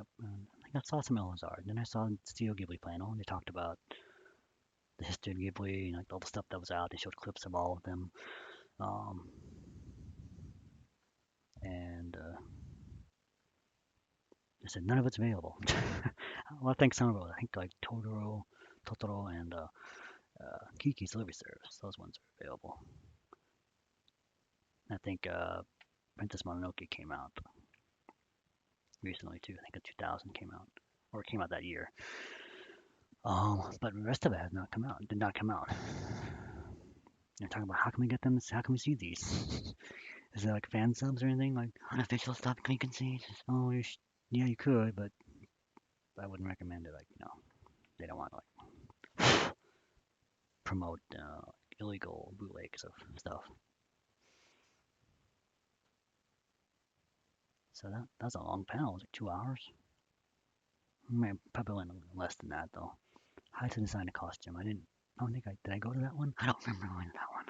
think I saw some Elazar. Then I saw the Studio Ghibli panel, and they talked about the history of Ghibli and like all the stuff that was out. They showed clips of all of them, um, and they said none of it's available. Well, I think some of it. I think like Totoro, and Kiki's Delivery Service. Those ones are available. I think Princess Mononoke came out recently too. I think in 2000 came out, or it came out that year. But the rest of it has not come out. Did not come out. They're talking about how can we get them? How can we see these? Is there like fan subs or anything like unofficial stuff we can see? Oh, yeah, you could, but I wouldn't recommend it. Like, they don't want to like promote illegal bootlegs of stuff. So that's a long panel. It was like 2 hours. Probably went less than that though. I had to design a costume. I didn't. I don't think I did. I go to that one? I don't remember going to that one.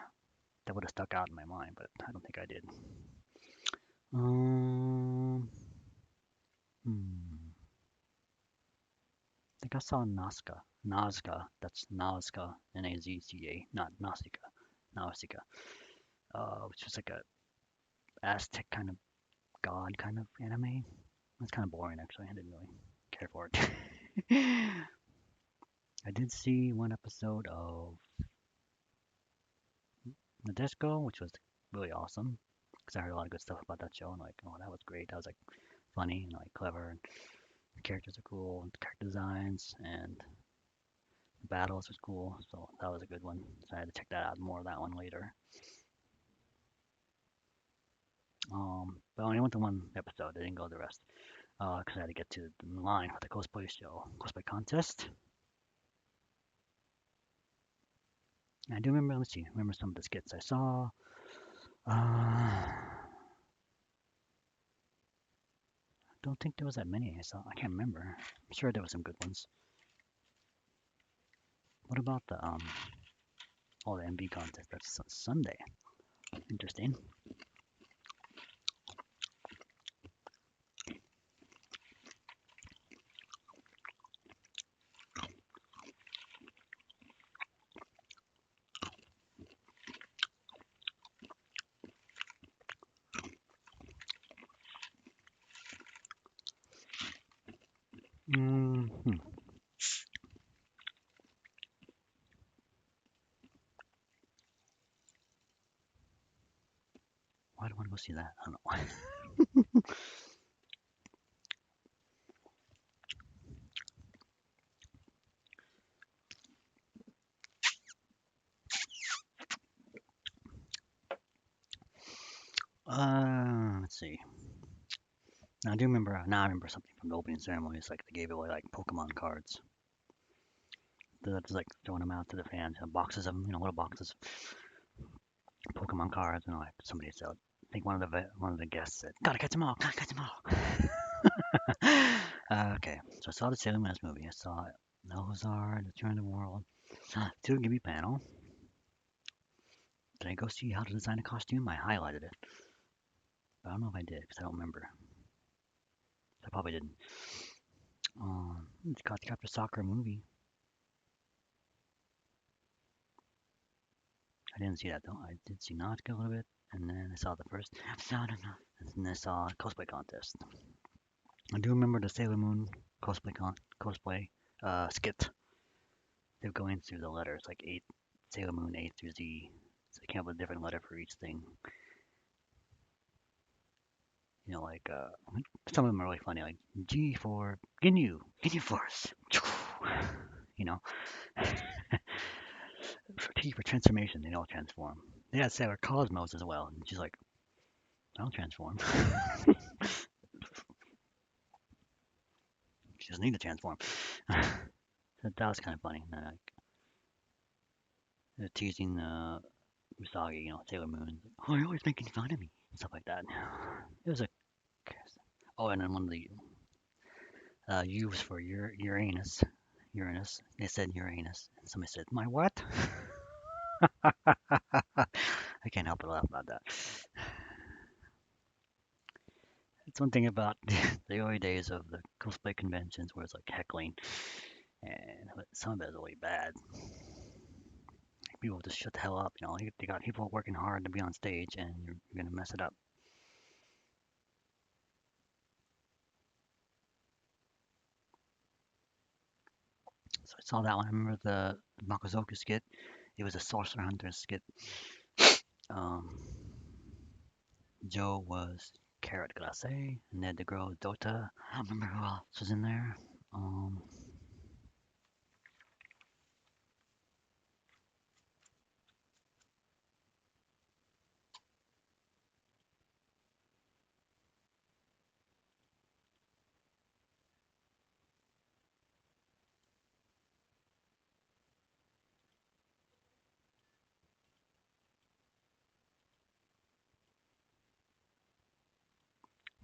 That would have stuck out in my mind, but I don't think I did. Um. Hmm. think I saw Nazca. Nazca. That's Nazca. Nazca. Not Nausicaa. Nausicaa. Which was like a Aztec kind of god kind of anime. It's kind of boring actually. I didn't really care for it. I did see one episode of the Disco, which was really awesome because I heard a lot of good stuff about that show and like, oh, that was great. That was like funny and like clever and the characters are cool and the character designs and the battles was cool. So that was a good one. So I had to check that out more of that one later. But I only went to one episode. I didn't go the rest because I had to get to the line for the cosplay show, cosplay contest. And I do remember. Let's see. Remember some of the skits I saw. Don't think there was that many I saw. I can't remember. I'm sure there was some good ones. What about the MB contest? That's Sunday. Interesting. Hmm. Why do I want to go see that? I don't know. Let's see. Now, I do remember. Now I remember something from the opening ceremony. It's like they gave away like Pokemon cards. They're just like throwing them out to the fans. Boxes of them, little boxes, Pokemon cards, and like somebody said. I think one of the guests said, "Gotta catch them all. Gotta catch them all." Okay, so I saw the Sailor Moon movie. I saw Melozar, The Turn of the World. Saw the Gibby panel. Did I go see how to design a costume? I highlighted it. But I don't know if I did because I don't remember. I probably didn't. It's got the Sakura movie. I didn't see that though. I did see Nautica a little bit, and then I saw the first episode, and then I saw Cosplay Contest. I do remember the Sailor Moon cosplay skit. They're going through the letters like eight Sailor Moon A through Z. So they came up with a different letter for each thing. Like some of them are really funny, like G for Ginyu Force. You know, for T for transformation, they all transform. They had Sailor Cosmos as well, and she's like, I don't transform. She doesn't need to transform. So that was kind of funny. Like, they're teasing Usagi, Sailor Moon. Oh, you're always making fun of me. Stuff like that. It was a. Oh, and then one of the U's for Uranus. Uranus. They said Uranus. And somebody said, my what? I can't help but laugh about that. It's one thing about the early days of the cosplay conventions where it's like heckling, and some of it is really bad. People just shut the hell up. They got people working hard to be on stage, and you're gonna mess it up. So I saw that one. I remember the Makozoku skit. It was a Sorcerer Hunter skit. Um, Joe was Carrot Glace, and then the girl Dota. I don't remember who else was in there. Um,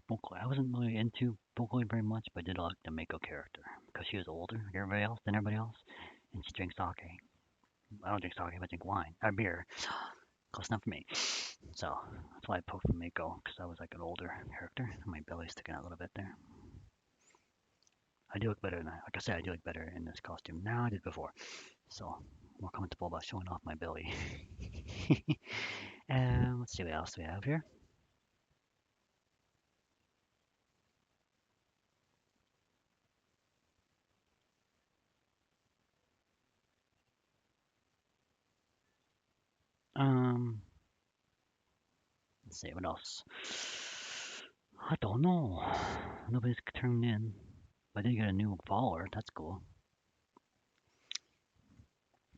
Bokoi. I wasn't really into Bokoi very much, but I did like the Mako character because she was older than everybody else, and she drinks sake. I don't drink sake, but I drink wine or beer. Close enough for me. So that's why I poked for Mako because I was like an older character. My belly's sticking out a little bit there. I do look better than like I said, I do look better in this costume now I did before. So more comfortable about showing off my belly. Let's see what else we have here. Um, let's see what else. I don't know. Nobody's turned in. But I did get a new follower. That's cool.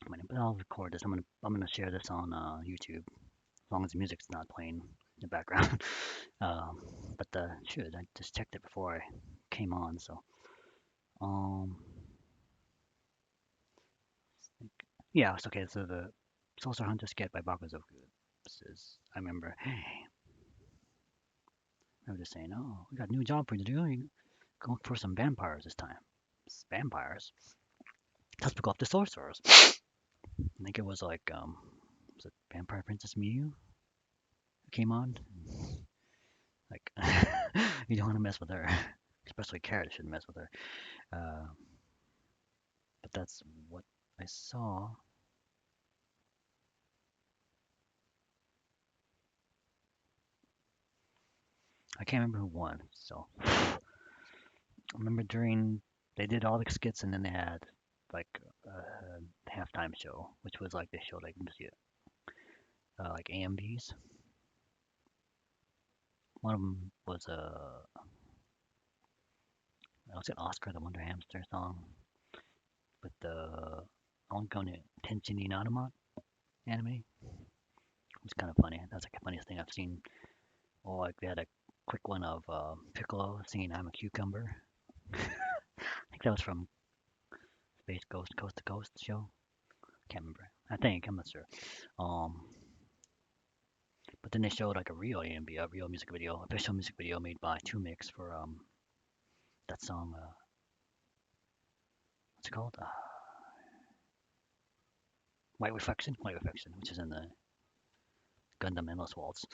But I'll record this. I'm gonna share this on YouTube as long as the music's not playing in the background. um, but shoot, I just checked it before I came on. So um, yeah, it's okay. So the Saucer Hunter skit by Bakuzo is I remember just saying, oh, we got a new job for you to do. You go for some vampires this time. It's vampires. Let's pick up the sorcerers. I think it was like was it Vampire Princess Miyu who came on? Like you don't want to mess with her, especially Carrot shouldn't mess with her. Uh, but that's what I saw. I can't remember who won. So I remember during they did all the skits and then they had like a halftime show, which was like they showed like like AMVs. One of them was was it Oscar the Wonder Hamster song with the ongoing Tenshin Inanuma anime. It's kind of funny. That's like the funniest thing I've seen. Or like they had a quick one of Piccolo singing "I'm a Cucumber." I think that was from Space Ghost Coast to Coast show. Can't remember. I think I'm not sure. Um, but then they showed like a real AMV, a real music video, official music video made by Two Mix for that song. What's it called? White Reflection. White Reflection, which is in the Gundam Endless Waltz.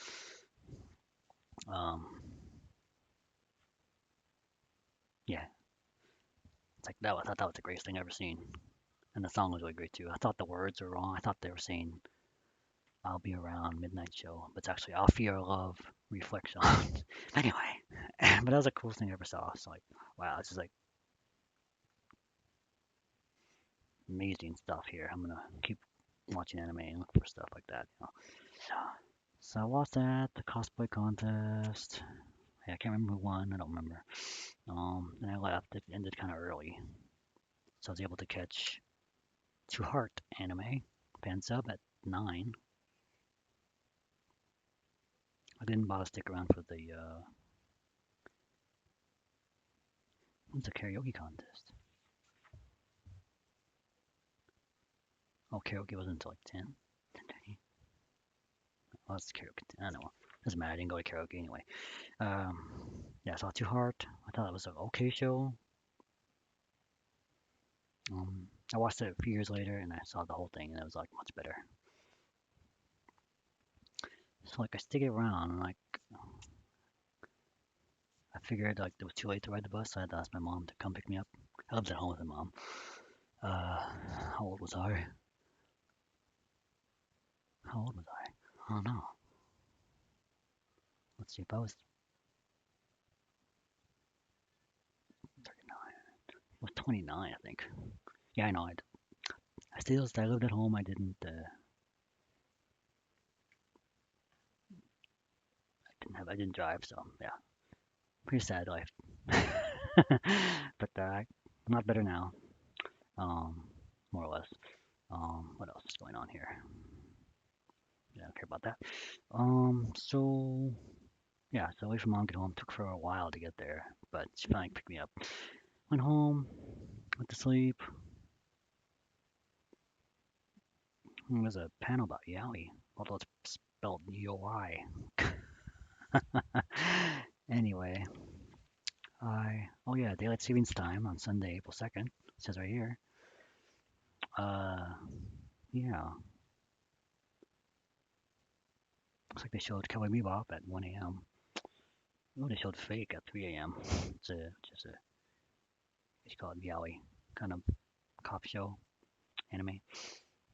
Um, yeah, it's like that. I thought that was the greatest thing I've ever seen, and the song was really great too. I thought the words were wrong. I thought they were saying "I'll be around midnight show," but it's actually "I'll fear love reflection." Anyway, but that was the coolest thing I ever saw. So like, wow, this is like amazing stuff here. I'm gonna keep watching anime and look for stuff like that. So, so I watched that the cosplay contest. Yeah, I can't remember who won. I don't remember. And I left. It ended kind of early, so I was able to catch To Heart anime fan sub at 9. I didn't bother to stick around for the what's the karaoke contest? Oh, karaoke wasn't until like 10. Well, that's karaoke. I don't know. Doesn't matter. I didn't go to karaoke anyway. Yeah, I saw Two Heart. I thought it was an okay show. I watched it a few years later and I saw the whole thing and it was like much better. So like I stick around and like I figured like it was too late to ride the bus, so I had to ask my mom to come pick me up. I lived at home with my mom. How old was I? How old was I? I don't know. Let's see if I was 39. I was 29, I think. Yeah, I know. I lived at home. I didn't drive, so yeah, pretty sad life. But not better now. Um, more or less. What else is going on here? Yeah, I don't care about that. So yeah, so away from mom, get home. Took for a while to get there, but she finally picked me up. Went home, went to sleep. There was a panel about Yowie, although it's spelled Y. Anyway, oh yeah, daylight savings time on Sunday, April 2nd. It says right here. Uh, yeah, looks like they showed Cowboy Bebop at 1 a.m. Oh, they showed Fake at 3 a.m. Just a it's called yaoi, kind of cop show anime.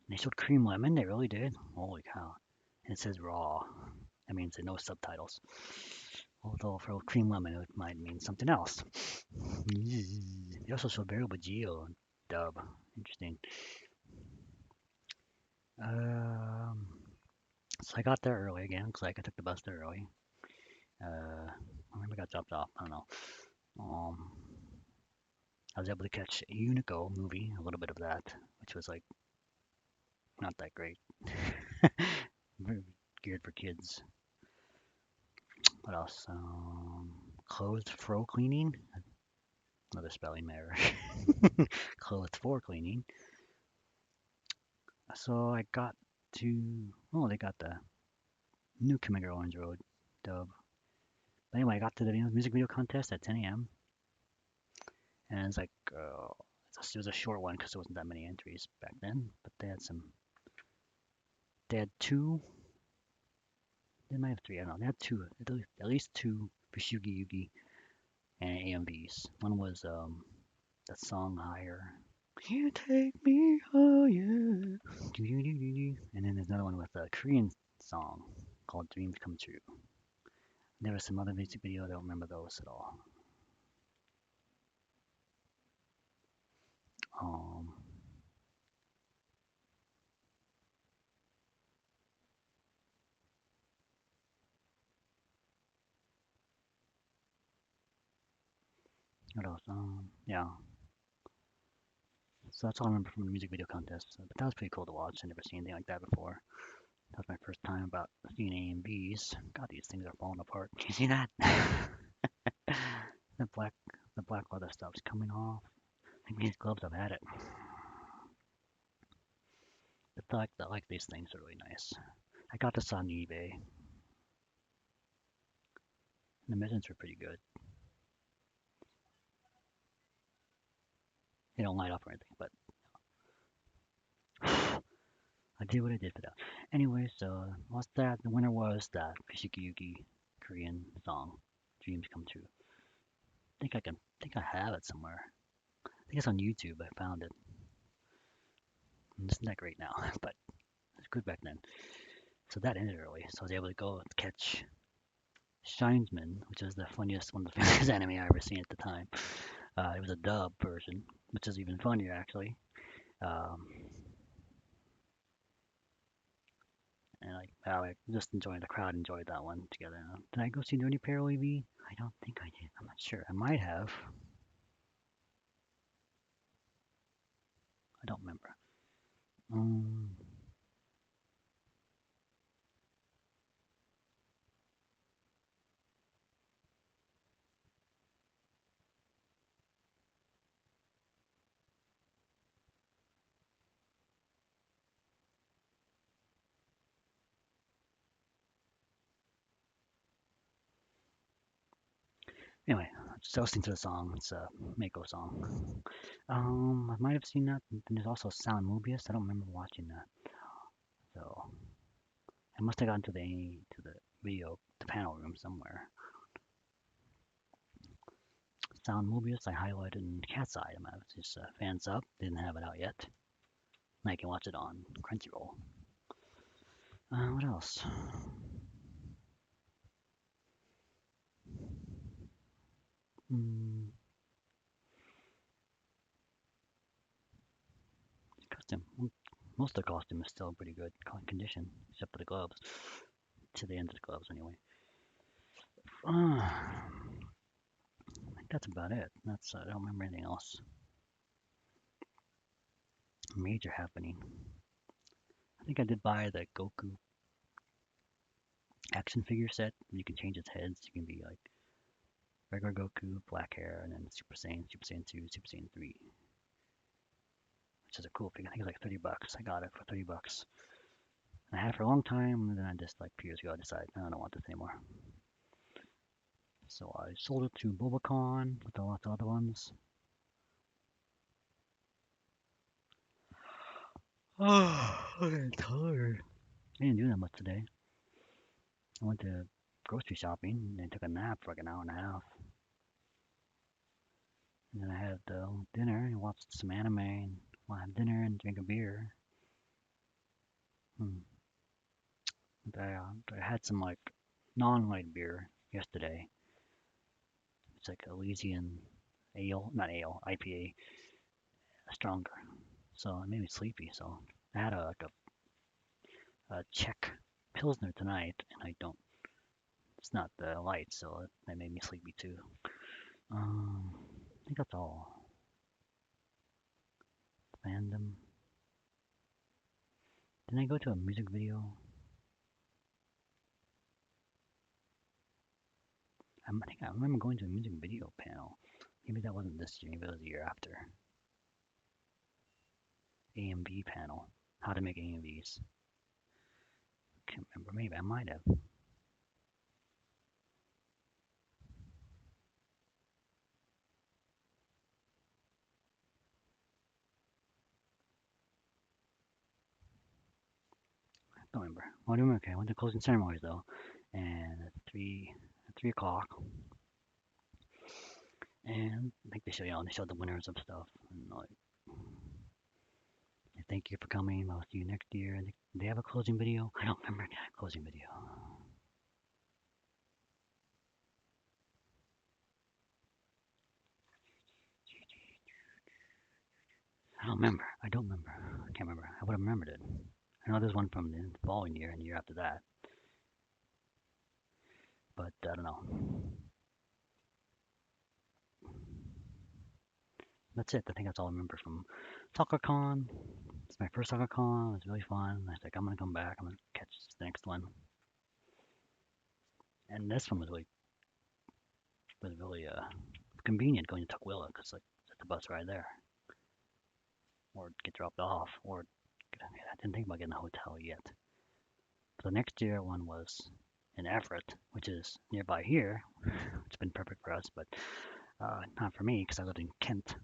They showed Cream Lemon. They really did. Holy cow! And it says raw. That means no subtitles. Although for Cream Lemon, it might mean something else. They also showed Barrel Geo dub. Interesting. Um, so I got there early again because I took the bus there early. I remember I got dropped off. I don't know. Um, I was able to catch a Unico movie, a little bit of that, which was like not that great. Very geared for kids. What else? Clothes fro cleaning. Another spelling error. Clothes for cleaning. So I got to. Oh, they got the new Commander Orange Road dub. But anyway, I got to the music video contest at 10 a.m. And it's like, it was a short one because there wasn't that many entries back then. But they had some. They had two. They might have three. I don't know. They had two. At least two Fishugi Yugi and AMVs. One was that song Higher. You take me higher. And then there's another one with a Korean song called Dreams Come True. There was some other music video. I don't remember those at all. Um, what else? Yeah. So that's all I remember from the music video contest. But that was pretty cool to watch. I never seen anything like that before. That was my first time about seeing AMVs. God, these things are falling apart. Can you see that? the black, the black leather stuff's coming off. I think these gloves have had it. But I like these things. Are really nice. I got this on eBay. The mittens were pretty good. They don't light up or anything, but I did what I did for that. Anyway, so what's that? The winner was that Kishiki Korean song, "Dreams Come True." Think I have it somewhere. I think it's on YouTube. I found it. It's not great now, but it's good back then. So that ended early, so I was able to go and catch Shinesman, which is the funniest one of the funniest anime I ever seen at the time. It was a dub version, which is even funnier actually. Um, and like, I just enjoyed the crowd enjoyed that one together. Did I go see Dirty Parallel EV? I don't think I did. I'm not sure. I might have. I don't remember. Um, anyway, just listening to the song. It's a Mako song. I might have seen that. And there's also Sound Mobius. I don't remember watching that. So I must have gotten to the video, the panel room somewhere. Sound Mobius I highlighted in Cat's Eye. I was just fans up. Didn't have it out yet. I can watch it on Crunchyroll. What else? Mm, costume. Most of the costume is still in pretty good condition, except for the gloves. To the end of the gloves, anyway. I think that's about it. I don't remember anything else major happening. I think I did buy the Goku action figure set. You can change its heads. You can be like regular Goku, black hair, and then Super Saiyan, Super Saiyan 2, Super Saiyan 3, which is a cool figure. I think it's like $30. I got it for $30. And I had it for a long time, and then I just like 2 years ago I decided I don't want this anymore. So I sold it to Bobacon with a lot of other ones. Oh, I'm tired. I didn't do that much today. I went to grocery shopping and took a nap for like an hour and a half. And then I had dinner and watch some anime and we'll have dinner and drink a beer. Hmm. I had some like non-light beer yesterday. It's like Elysian ale, not ale, IPA, stronger. So it made me sleepy. So I had a Czech Pilsner tonight, and I don't. It's not the light, so that made me sleepy too. I think that's all. Fandom. Didn't I go to a music video? I think I remember going to a music video panel. Maybe that wasn't this year. Maybe it was the year after. AMV panel. How to make AMVs. Can't remember. Maybe I might have. I don't remember. Well, I remember. Okay, I went to closing ceremonies though, and at 3 o'clock, and I think they show they showed the winners of stuff, and like, thank you for coming. I'll see you next year. And they have a closing video. I don't remember that closing video. I don't remember. I don't remember. I can't remember. I would have remembered it. I know there's one from the following year and the year after that, but I don't know. That's it. I think that's all I remember from Sakura Con. It's my first Sakura Con. It was really fun. I was like, I'm gonna come back. I'm gonna catch the next one. And this one was really convenient going to Tukwila because like it's the bus right there, or get dropped off, or I didn't think about getting a hotel yet. So the next year one was in Everett, which is nearby here. It's been perfect for us, but not for me because I lived in Kent.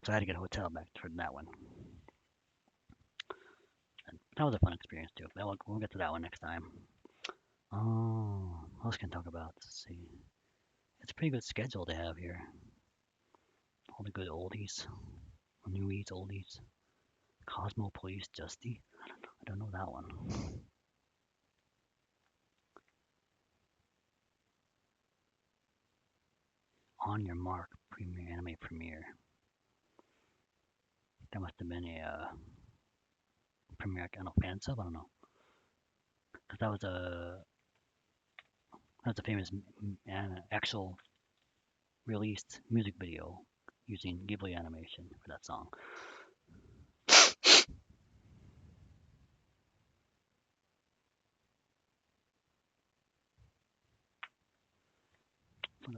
So I had to get a hotel back for that one. And that was a fun experience too. But we'll get to that one next time. Oh, what else can I talk about? Let's see. It's a pretty good schedule to have here. All the good oldies, newies, oldies. Cosmo Police Justy. I don't know that one. On Your Mark premiere, anime premiere. That must have been a premiere. I don't know, fan sub. I don't know, because that was a famous actual released music video using Ghibli animation for that song.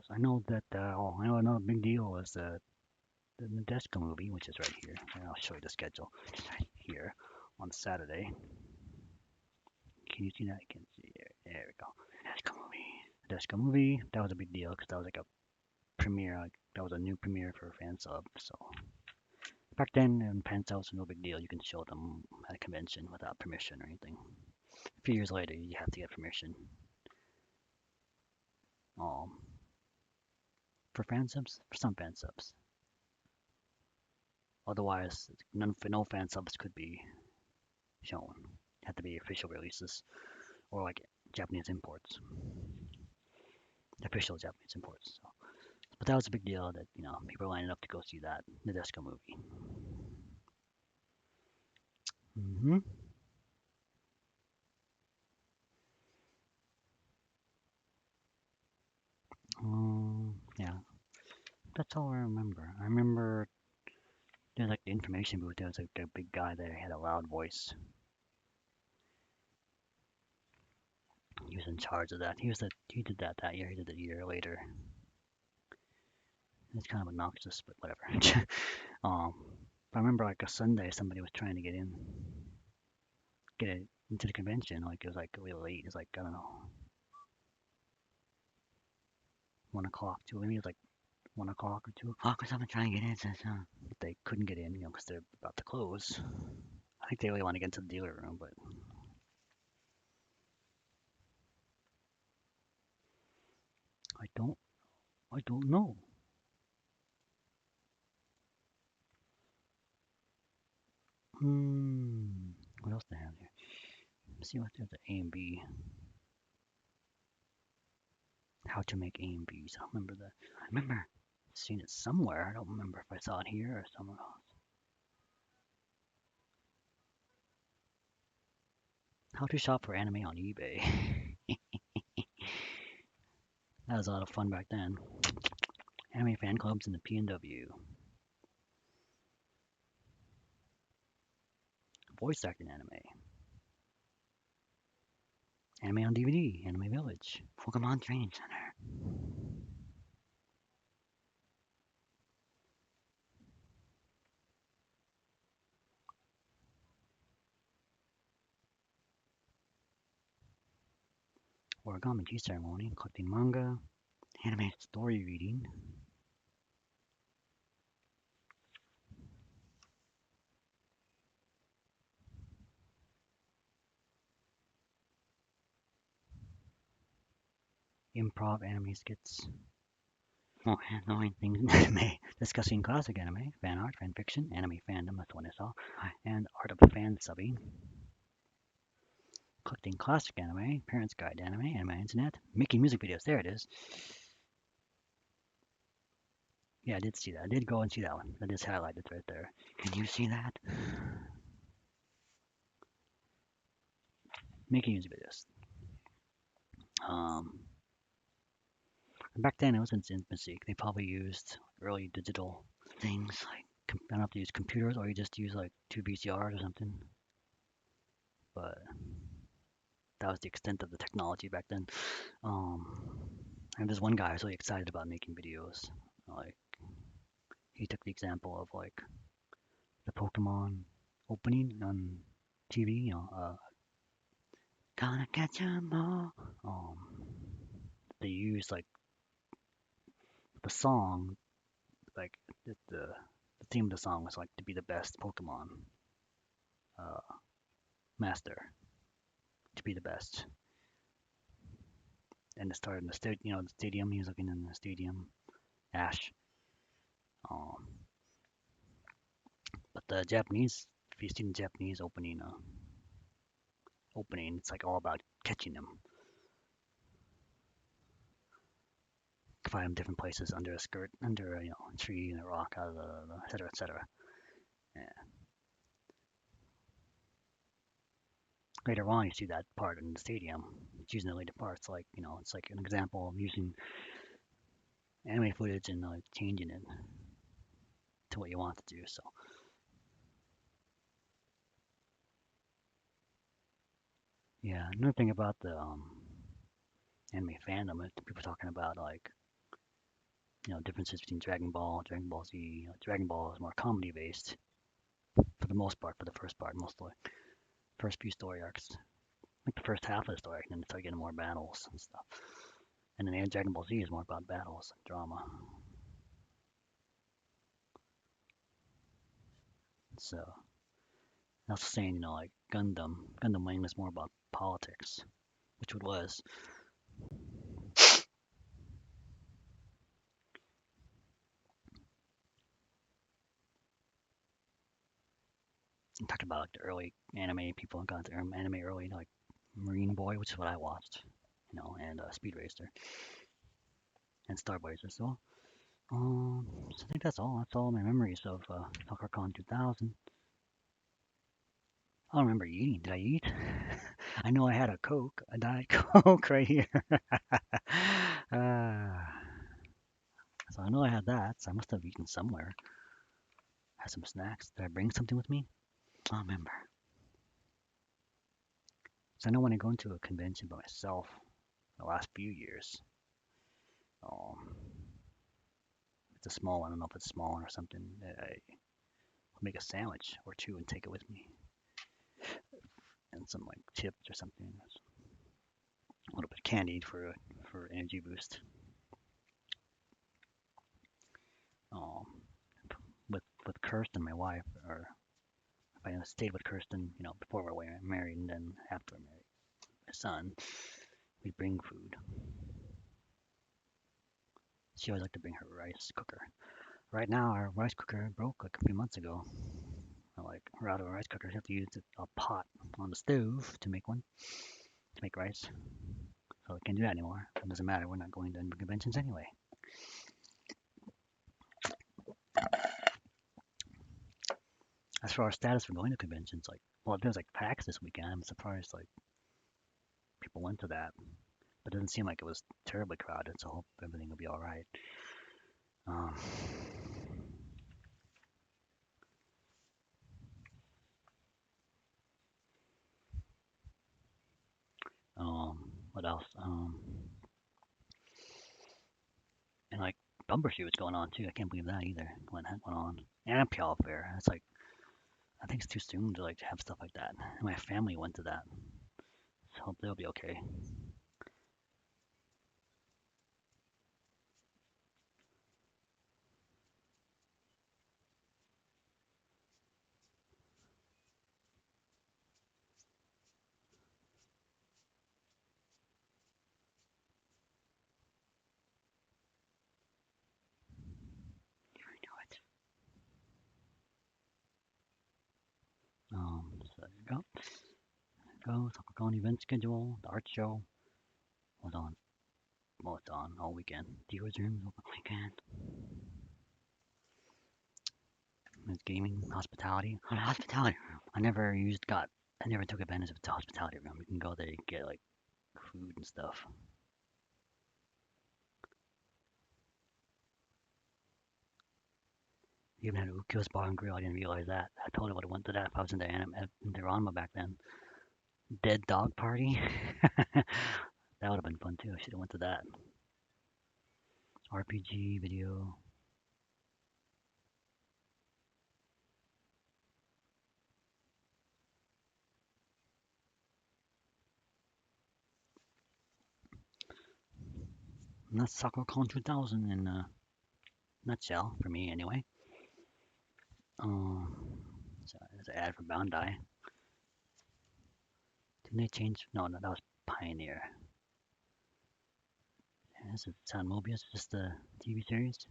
I know that. I know another big deal was the Nadeshko movie, which is right here. And I'll show you the schedule. It's right here on Saturday. Can you see that? I can see it. There we go. Nadeshko movie. Nadeshko movie. That was a big deal because that was like a premiere. Like, that was a new premiere for fan sub. So back then, in fan subs was no big deal. You can show them at a convention without permission or anything. A few years later, you have to get permission. Um, for fan subs, for some fan subs. Otherwise, no fan subs could be shown. Had to be official releases or like Japanese imports, official Japanese imports. So, but that was a big deal that people were lining up to go see that Nadeshko movie. Hmm. Yeah, that's all I remember. I remember there's like the information booth. There was like a big guy there. He had a loud voice. He was in charge of that. He did that year. He did it a year later. It's kind of obnoxious, but whatever. um, I remember like a Sunday, somebody was trying to get it into the convention. Like it was like really late. It was like I don't know, 1 o'clock, two. Maybe it was like 1 o'clock or 2 o'clock or something. Trying to get in, but they couldn't get in, because they're about to close. I think they really want to get into the dealer room, but I don't, I don't know. Hmm. What else do I have here? Let's see what there's the A and B. How to make A and Bs. I remember that. I remember seeing it somewhere. I don't remember if I saw it here or somewhere else. How to shop for anime on eBay. That was a lot of fun back then. Anime fan clubs in the PNW. Voice acting anime. Anime on DVD. Anime Village. Pokemon Training Center. Origami tea ceremony. Collecting manga. Anime story reading. Improv anime skits. More annoying things in anime. Discussing classic anime, fan art, fan fiction, anime fandom, that's one I saw, and art of fan subbing. Collecting classic anime, parents guide to anime, anime internet, making music videos. There it is. Yeah, I did see that. I did go and see that one. That is highlighted right there. Can you see that? Making music videos. Um, Back then it was in its infancy. They probably used early digital things like I don't have to use computers, or you just use like two VCRs or something. But that was the extent of the technology back then. Um, and there's one guy who's really excited about making videos. Like he took the example of like the Pokemon opening on TV. Gonna catch 'em all. They use like the song, like the theme of the song was like to be the best Pokemon uh, master, to be the best. And it started in the the stadium. He was looking in the stadium, Ash. Um, but the Japanese, if you've seen the Japanese opening, it's like all about catching them. Find them different places under a skirt, under a tree and a rock, out of et cetera, et cetera. Yeah. Later on, you see that part in the stadium. It's using the later parts, like it's like an example of using anime footage and like changing it to what you want to do. So yeah, another thing about the anime fandom, people talking about like differences between Dragon Ball, Dragon Ball Z. Dragon Ball is more comedy based for the most part, for the first part, mostly first few story arcs, like the first half of the story, and then start getting more battles and stuff. And then Dragon Ball Z is more about battles and drama. So I was saying, like Gundam Wing is more about politics, which it was. And talked about like, the early anime people got the anime early, like Marine Boy, which is what I watched, and Speed Racer and Star Blazer. So I think that's all. That's all my memories of Sakura Con 2000. I don't remember eating. Did I eat? I know I had a Coke, a Diet Coke right here. uh, so I know I had that. So I must have eaten somewhere. Had some snacks. Did I bring something with me? I don't remember. So I know when I go into a convention by myself, the last few years, um, it's a small one. I don't know if it's a small one or something. I make a sandwich or two and take it with me, and some like chips or something. A little bit of candy for energy boost. Um, with Kirsten, my wife, or if I stayed with Kirsten, before we were married, and then after we married, my son, we bring food. She always liked to bring her rice cooker. Right now, our rice cooker broke like a few months ago. like we're out of rice cookers. You have to use a pot on the stove to make one to make rice. So we can't do that anymore. It doesn't matter. We're not going to any conventions anyway. As for our status for going to conventions, like, well, there's like PAX this weekend. I'm surprised like people went to that, but it doesn't seem like it was terribly crowded. So I hope everything will be all right. Um, what else? And like Bumbershoot was going on too. I can't believe that either. When that went on, and Pial Fair. It's like I think it's too soon to like have stuff like that. And my family went to that. So hope they'll be okay. I know it. So there you go. Sakura Con event schedule. The art show was on. Well, it's on all weekend. Dealer's rooms open weekend. There's gaming, hospitality. Hospitality. I never used got. I never took advantage of the hospitality room. You can go there, and get like food and stuff. Even had Ukyo's Bar and Grill. I didn't realize that. I totally would have went to that if I was into Ranma back then. Dead Dog Party. That would have been fun too. I should have went to that. RPG video. And that's Sakura Con 2000 in a nutshell for me anyway. So there's an ad for Bandai. Didn't they change? No, no, that was Pioneer. And this is San Mobius, just the TV series.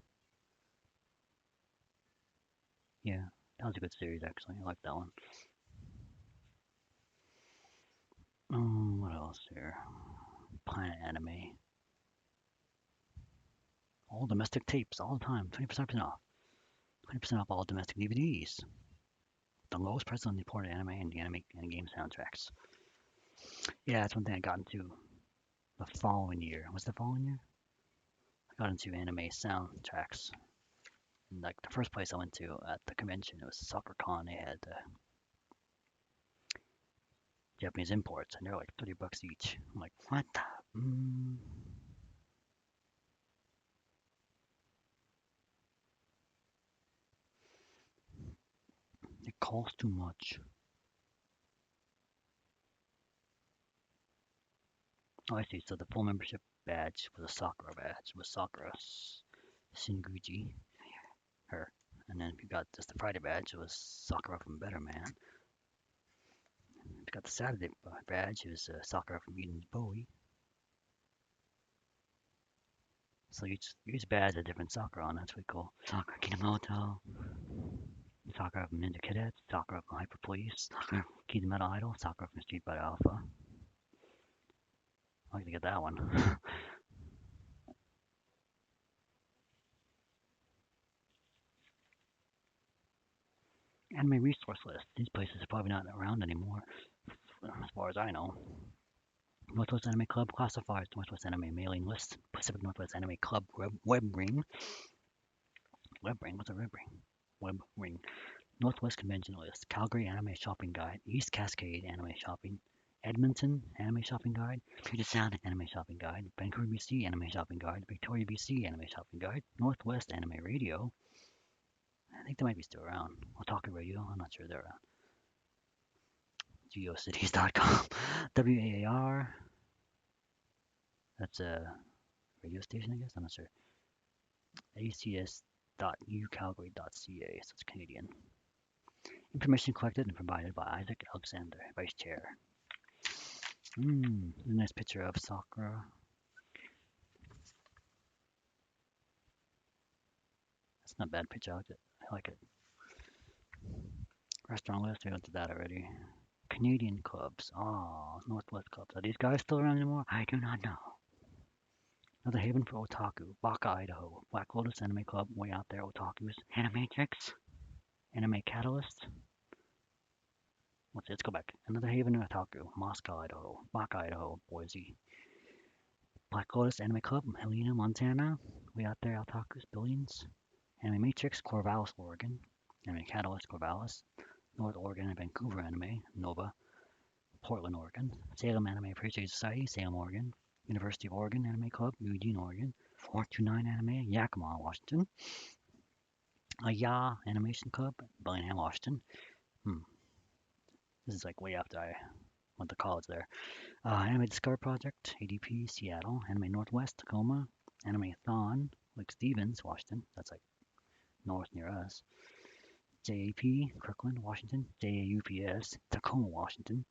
Yeah, that was a good series actually. I like that one. What else here? Planet Anime. All domestic tapes, all the time. 20% off. 20% off all domestic DVDs. The lowest price on the imported anime and anime and game soundtracks. Yeah, that's one thing I got into the following year. What's the following year? I got into anime soundtracks. And like the first place I went to at the convention, it was Sakura Con. They had Japanese imports, and they're like $30 each. I'm like, what the? It costs too much. Oh, I see. So the full membership badge was a Sakura badge. It was Sakura Shinguji, her. And then if you got just the Friday badge, it was Sakura from Better Man. If you got the Saturday badge, it was Sakura from Eden's Bowie. So each badge had a different Sakura on. That's pretty cool. Sakura Kinamoto, Sakura from Ninja Cadets, Sakura from Hyper Police, Sakura Key the Metal Idol, Sakura from Street Fighter Alpha. I'd like to get that one. Anime resource list. These places are probably not around anymore, as far as I know. Northwest Anime Club classifiers, Northwest Anime mailing list, Pacific Northwest Anime Club web ring. Web ring? What's a web ring? Web ring. Northwest Convention list, Calgary Anime Shopping Guide, East Cascade Anime Shopping, Edmonton Anime Shopping Guide, Puget Sound Anime Shopping Guide, Vancouver, BC Anime Shopping Guide, Victoria, BC Anime Shopping Guide, Northwest Anime Radio. I think they might be still around. Otaku Radio, I'm not sure they're around. Geocities.com, WAAR. That's a radio station, I guess. I'm not sure. acs.ucalgary.ca, so it's Canadian. Information collected and provided by Isaac Alexander, Vice Chair. A nice picture of Sakura. That's not a bad picture. I like it. Restaurant list, we went to that already. Canadian clubs. Oh, Northwest clubs. Are these guys still around anymore? I do not know. Another haven for otaku. Baka, Idaho. Black Lotus Anime Club, way out there, otakus. Animatrix. Anime Catalyst. Let's go back. Another haven for otaku. Moscow, Idaho. Baka, Idaho. Boise. Black Lotus Anime Club, Helena, Montana. Way out there, otakus, billions. Anime Matrix, Corvallis, Oregon. Anime Catalyst, Corvallis. North Oregon and Vancouver Anime, Nova. Portland, Oregon. Salem Anime Appreciation Society, Salem, Oregon. University of Oregon Anime Club, Eugene, Oregon. 429 Anime, Yakima, Washington. Ya Animation Club, Bellingham, Washington. This is like way after I went to college there. Anime Discover Project, ADP, Seattle. Anime Northwest, Tacoma. Anime Thon, Lake Stevens, Washington. That's like north near us. JAP, Kirkland, Washington. JAUPS, Tacoma, Washington.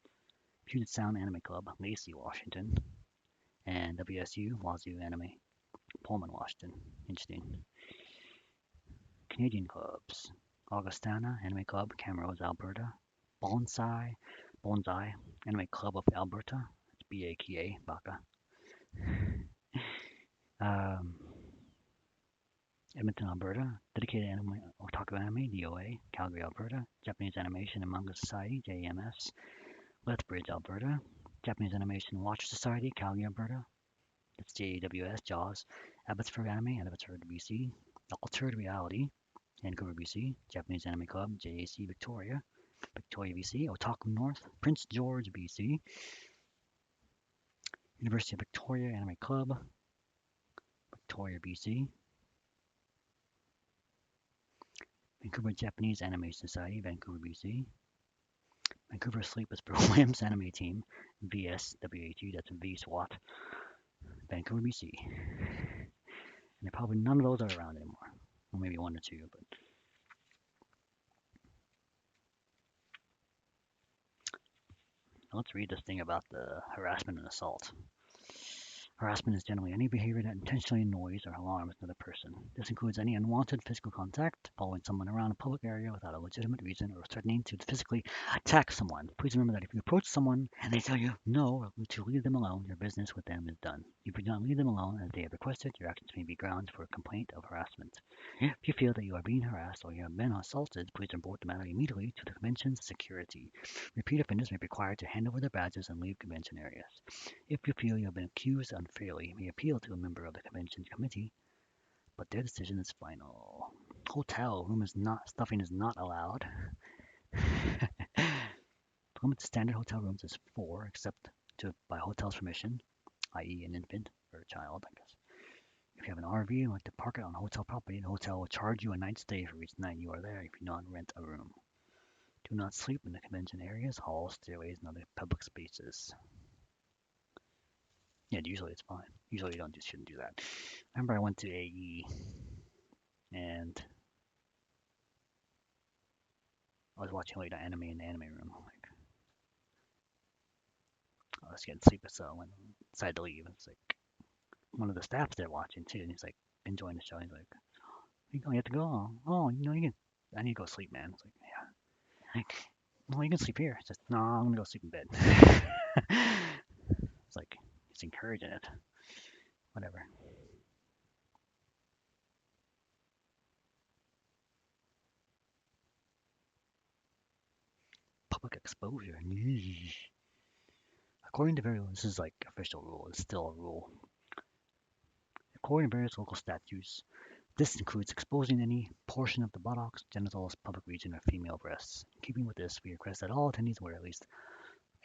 Puget Sound Anime Club, Lacey, Washington. And WSU, Wazoo Anime, Pullman, Washington. Interesting. Canadian clubs. Augustana Anime Club, Camrose, Alberta. Bonsai Anime Club of Alberta. It's BAKA, Baka. Um, Edmonton, Alberta. Dedicated Anime Otaku Anime, DOA. Calgary, Alberta. Japanese Animation and Manga Society, JAMS. Lethbridge, Alberta. Japanese Animation Watch Society, Calgary, Alberta. That's JAWS, JAWS. Abbotsford Anime, Abbotsford, BC. Altered Reality, Vancouver, BC. Japanese Anime Club, JAC, Victoria, BC. Otaku North, Prince George, BC. University of Victoria Anime Club, Victoria, BC. Vancouver Japanese Animation Society, Vancouver, BC. Vancouver Sleepless Williams Anime Team, VSWAT, that's VSWAT, Vancouver, BC. And probably none of those are around anymore. Well, maybe one or two, but let's read this thing about the harassment and assault. Harassment is generally any behavior that intentionally annoys or alarms another person. This includes any unwanted physical contact, following someone around a public area without a legitimate reason, or threatening to physically attack someone. Please remember that if you approach someone and they tell you no or to leave them alone, your business with them is done. If you do not leave them alone as they have requested, your actions may be grounds for a complaint of harassment. If you feel that you are being harassed or you have been assaulted, please report the matter immediately to the convention's security. Repeat offenders may be required to hand over their badges and leave convention areas. If you feel you have been accused unfairly, you may appeal to a member of the convention committee, but their decision is final. Hotel room stuffing is not allowed. The limit to standard hotel rooms is 4, except by hotel's permission, i.e. an infant or a child, I guess. If you have an RV and like to park it on hotel property, the hotel will charge you a night stay for each night you are there if you do not rent a room. Do not sleep in the convention areas, halls, stairways, and other public spaces. Yeah, usually it's fine. Usually you shouldn't do that. I remember I went to AE and I was watching like an anime in the anime room. Like, I was getting sleepy, so I went decided to leave. It's like one of the staff's there watching too, and he's like enjoying the show. He's like, you have to go. Oh, you can. I need to go sleep, man. It's like, yeah. Like, well, you can sleep here. It's just, no, I'm gonna go sleep in bed. It's like he's encouraging it. Whatever. Public exposure. According to various, this is like official rule. It's still a rule. According to various local statutes, this includes exposing any portion of the buttocks, genitals, public region, or female breasts. In keeping with this, we request that all attendees wear at least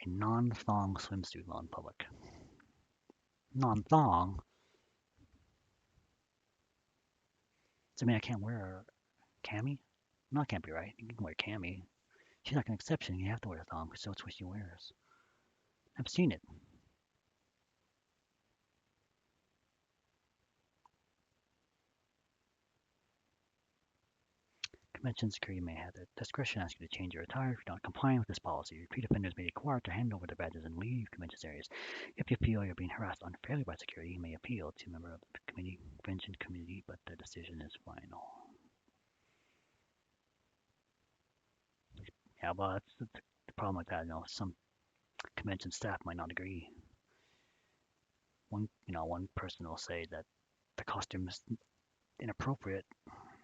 a non-thong swimsuit while in public. Non-thong? Does that mean I can't wear a cami? No, that can't be right. You can wear cami. She's like an exception. You have to wear a thong because that's what she wears. I've seen it. Convention security may have the discretion to ask you to change your attire if you're not complying with this policy. Repeat offenders may be required to hand over their badges and leave convention areas. If you feel you're being harassed unfairly by security, you may appeal to a member of the convention committee, but the decision is final. Yeah, well, that's the problem with that. Some convention staff might not agree. One person will say that the costume is inappropriate,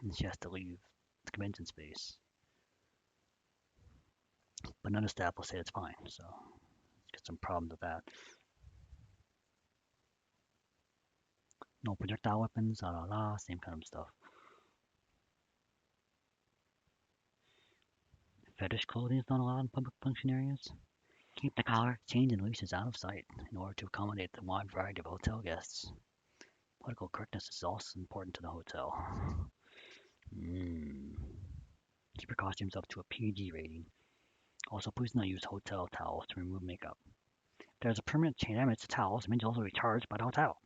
and she has to leave the convention space. But another staff will say it's fine. So get some problems with that. No projectile weapons, la la la, same kind of stuff. Fetish clothing is not allowed in public function areas. Keep the collar, chains, and leashes out of sight in order to accommodate the wide variety of hotel guests. Political correctness is also important to the hotel. Mm. Keep your costumes up to a PG rating. Also, please not use hotel towels to remove makeup. If there's a permanent chain damage to towels, it means also be charged by the hotel.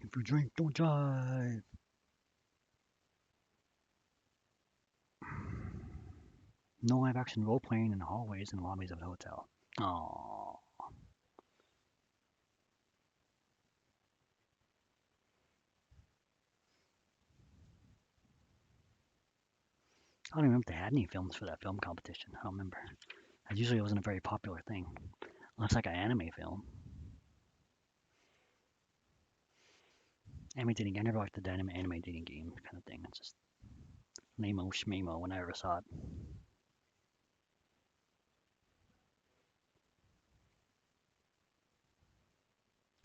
If you drink, don't drive. No live action role playing in the hallways and lobbies of the hotel. Aww. I don't even know if they had any films for that film competition. I don't remember. It usually wasn't a very popular thing. Looks like an anime film. Anime dating. I never liked the anime dating game kind of thing. It's just lame-o schmemo when I ever saw it.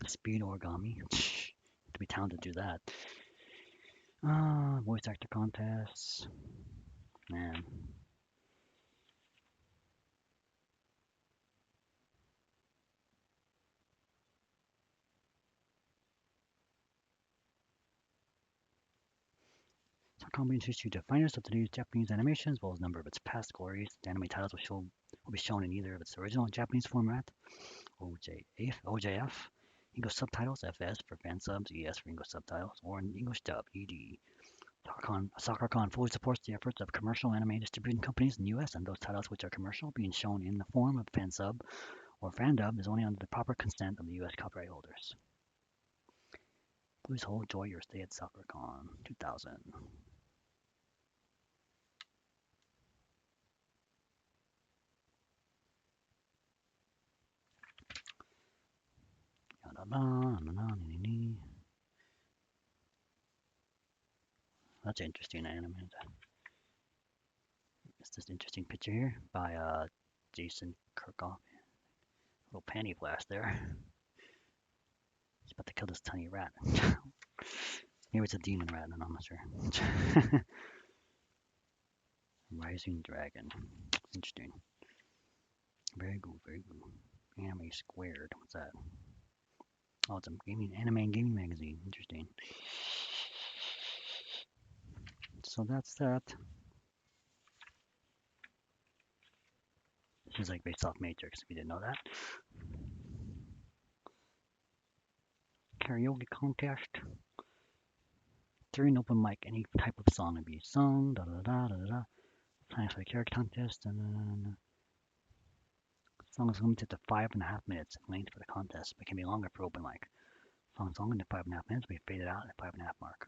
Speed origami. To be talented to do that. Voice actor contests. Man. Some companies issue the finest of today's Japanese animation as well as a number of its past glories. The anime titles will be shown in either of its original Japanese format, OJF, English subtitles, FS for fan subs, ES for English subtitles, or in English dub, ED. Sakura Con fully supports the efforts of commercial anime distributing companies in the US, and those titles which are commercial being shown in the form of fan sub or fan dub is only under the proper consent of the US copyright holders. Please enjoy your stay at Sakura Con 2000. That's interesting anime. It's this interesting picture here by Jason Kirkhoff. Little panty flash there. He's about to kill this tiny rat. Maybe it's a demon rat, and I'm not sure. Rising Dragon. Interesting. Very good, very good. Anime Squared. What's that? Oh, it's a anime and gaming magazine. Interesting. So that's that. This is like based off Matrix, if you didn't know that. Karaoke Contest. During open mic, any type of song would be sung. Da da da da da da. Times for the Karaoke Contest, and then song is limited to 5.5 minutes in length for the contest, but can be longer for open mic. Songs longer than 5.5 minutes will be faded out at 5.5 mark.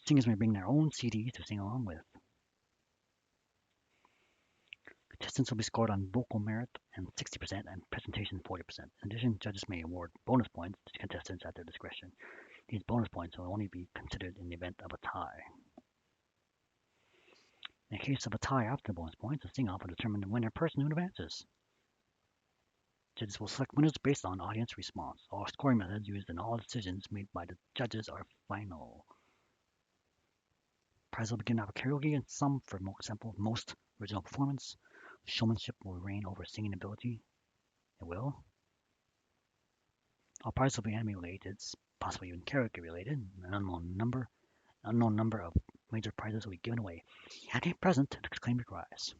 Singers may bring their own CDs to sing along with. Contestants will be scored on vocal merit and 60% and presentation 40%. In addition, judges may award bonus points to contestants at their discretion. These bonus points will only be considered in the event of a tie. In the case of a tie after bonus points, the sing-off will determine the winner person who advances. Judges will select winners based on audience response. All scoring methods used in all decisions made by the judges are final. Prize will begin after karaoke and some for example, most original performance. Showmanship will reign over singing ability. It will. All prizes will be anime related, possibly even karaoke related. An unknown number of major prizes will be given away. Anime present to exclaim your prize.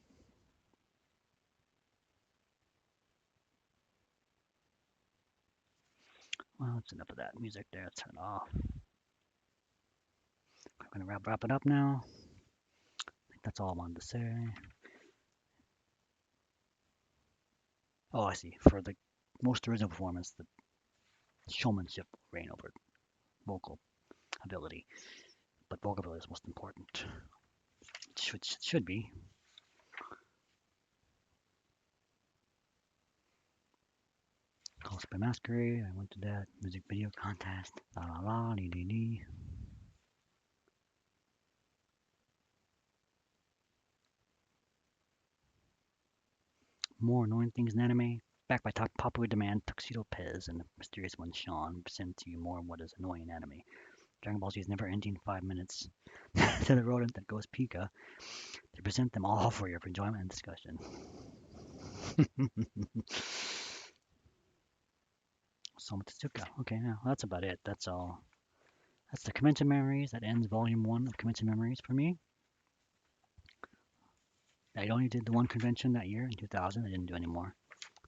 Well, that's enough of that music there. Let's turn it off. I'm gonna wrap it up now. I think that's all I wanted to say. Oh, I see. For the most original performance, the showmanship will reign over vocal ability, but vocal ability is most important. It should be. Cosplay Masquerade. I went to that music video contest. La la la, dee dee dee. More annoying things in anime. Backed by top popular demand, Tuxedo Pez and the mysterious one Sean present to you more of what is annoying in anime. Dragon Ball Z's never-ending 5 minutes to the rodent that goes Pika. They present them all for your enjoyment and discussion. Somatsuka. Okay, now that's about it. That's all. That's the convention memories. That ends volume 1 of convention memories for me. I only did the one convention that year in 2000. I didn't do any more.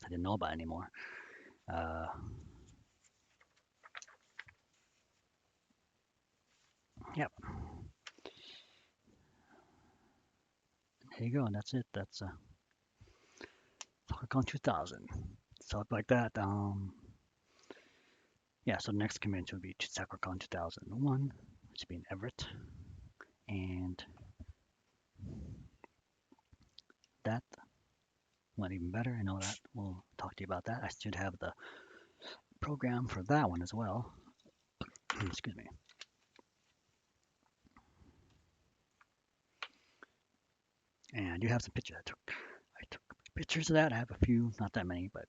I didn't know about any more. Uh, yep. There you go. That's it. That's Sakura Con 2000. So like that. Yeah. So the next convention would be Sakura Con 2001, which would be in Everett, and that went even better. I know that. We'll talk to you about that. I should have the program for that one as well. Excuse me. And I do have some pictures I took pictures of that. I have a few, not that many, but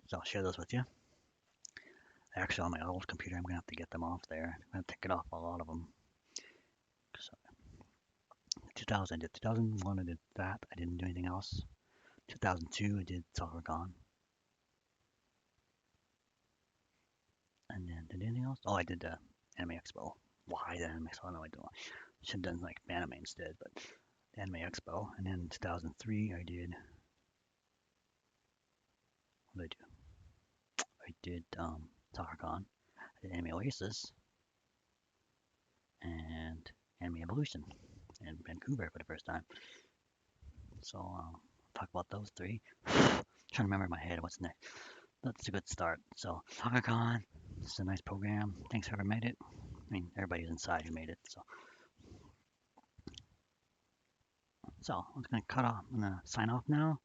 so I'll share those with you. Actually, on my old computer, I'm gonna have to get them off there. I'm gonna take it off a lot of them. So 2000, I did 2001, I did that. I didn't do anything else. 2002, I did Sakura Con. And then did anything else? Oh, I did the Anime Expo. Why the Anime Expo? No, I don't. Should have done like anime instead, but the Anime Expo. And then 2003, I did. What did I do? I did Sakura Con. I did Anime Oasis and Anime Evolution in Vancouver for the first time. So talk about those three. Trying to remember in my head what's next. That's a good start. So Sakura Con, it's a nice program. Thanks whoever made it. I mean, everybody's inside who made it. So I'm gonna cut off. I'm gonna sign off now.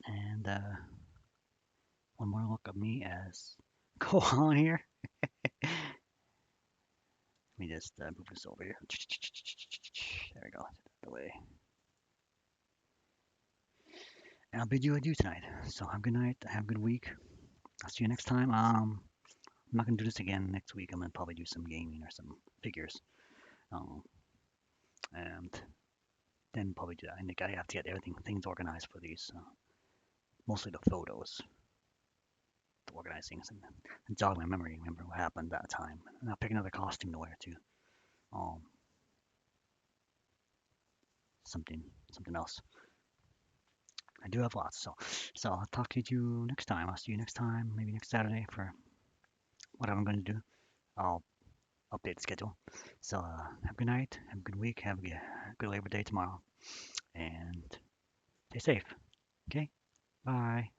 And one more look of me as go on here. Let me just move this over here. There we go. The way. And I'll bid you adieu tonight. So have a good night. Have a good week. I'll see you next time. I'm not gonna do this again next week. I'm gonna probably do some gaming or some figures. Um, and then probably do that. I think I have to get things organized for these. Mostly the photos, the organizing, and jog my memory. Remember what happened that time. And I'll pick another costume to wear too. Um, something, something else. I do have lots. So I'll talk to you next time. I'll see you next time, maybe next Saturday for what I'm going to do. I'll update the schedule. So have a good night. Have a good week. Have a good Labor Day tomorrow. And stay safe. Okay? Bye.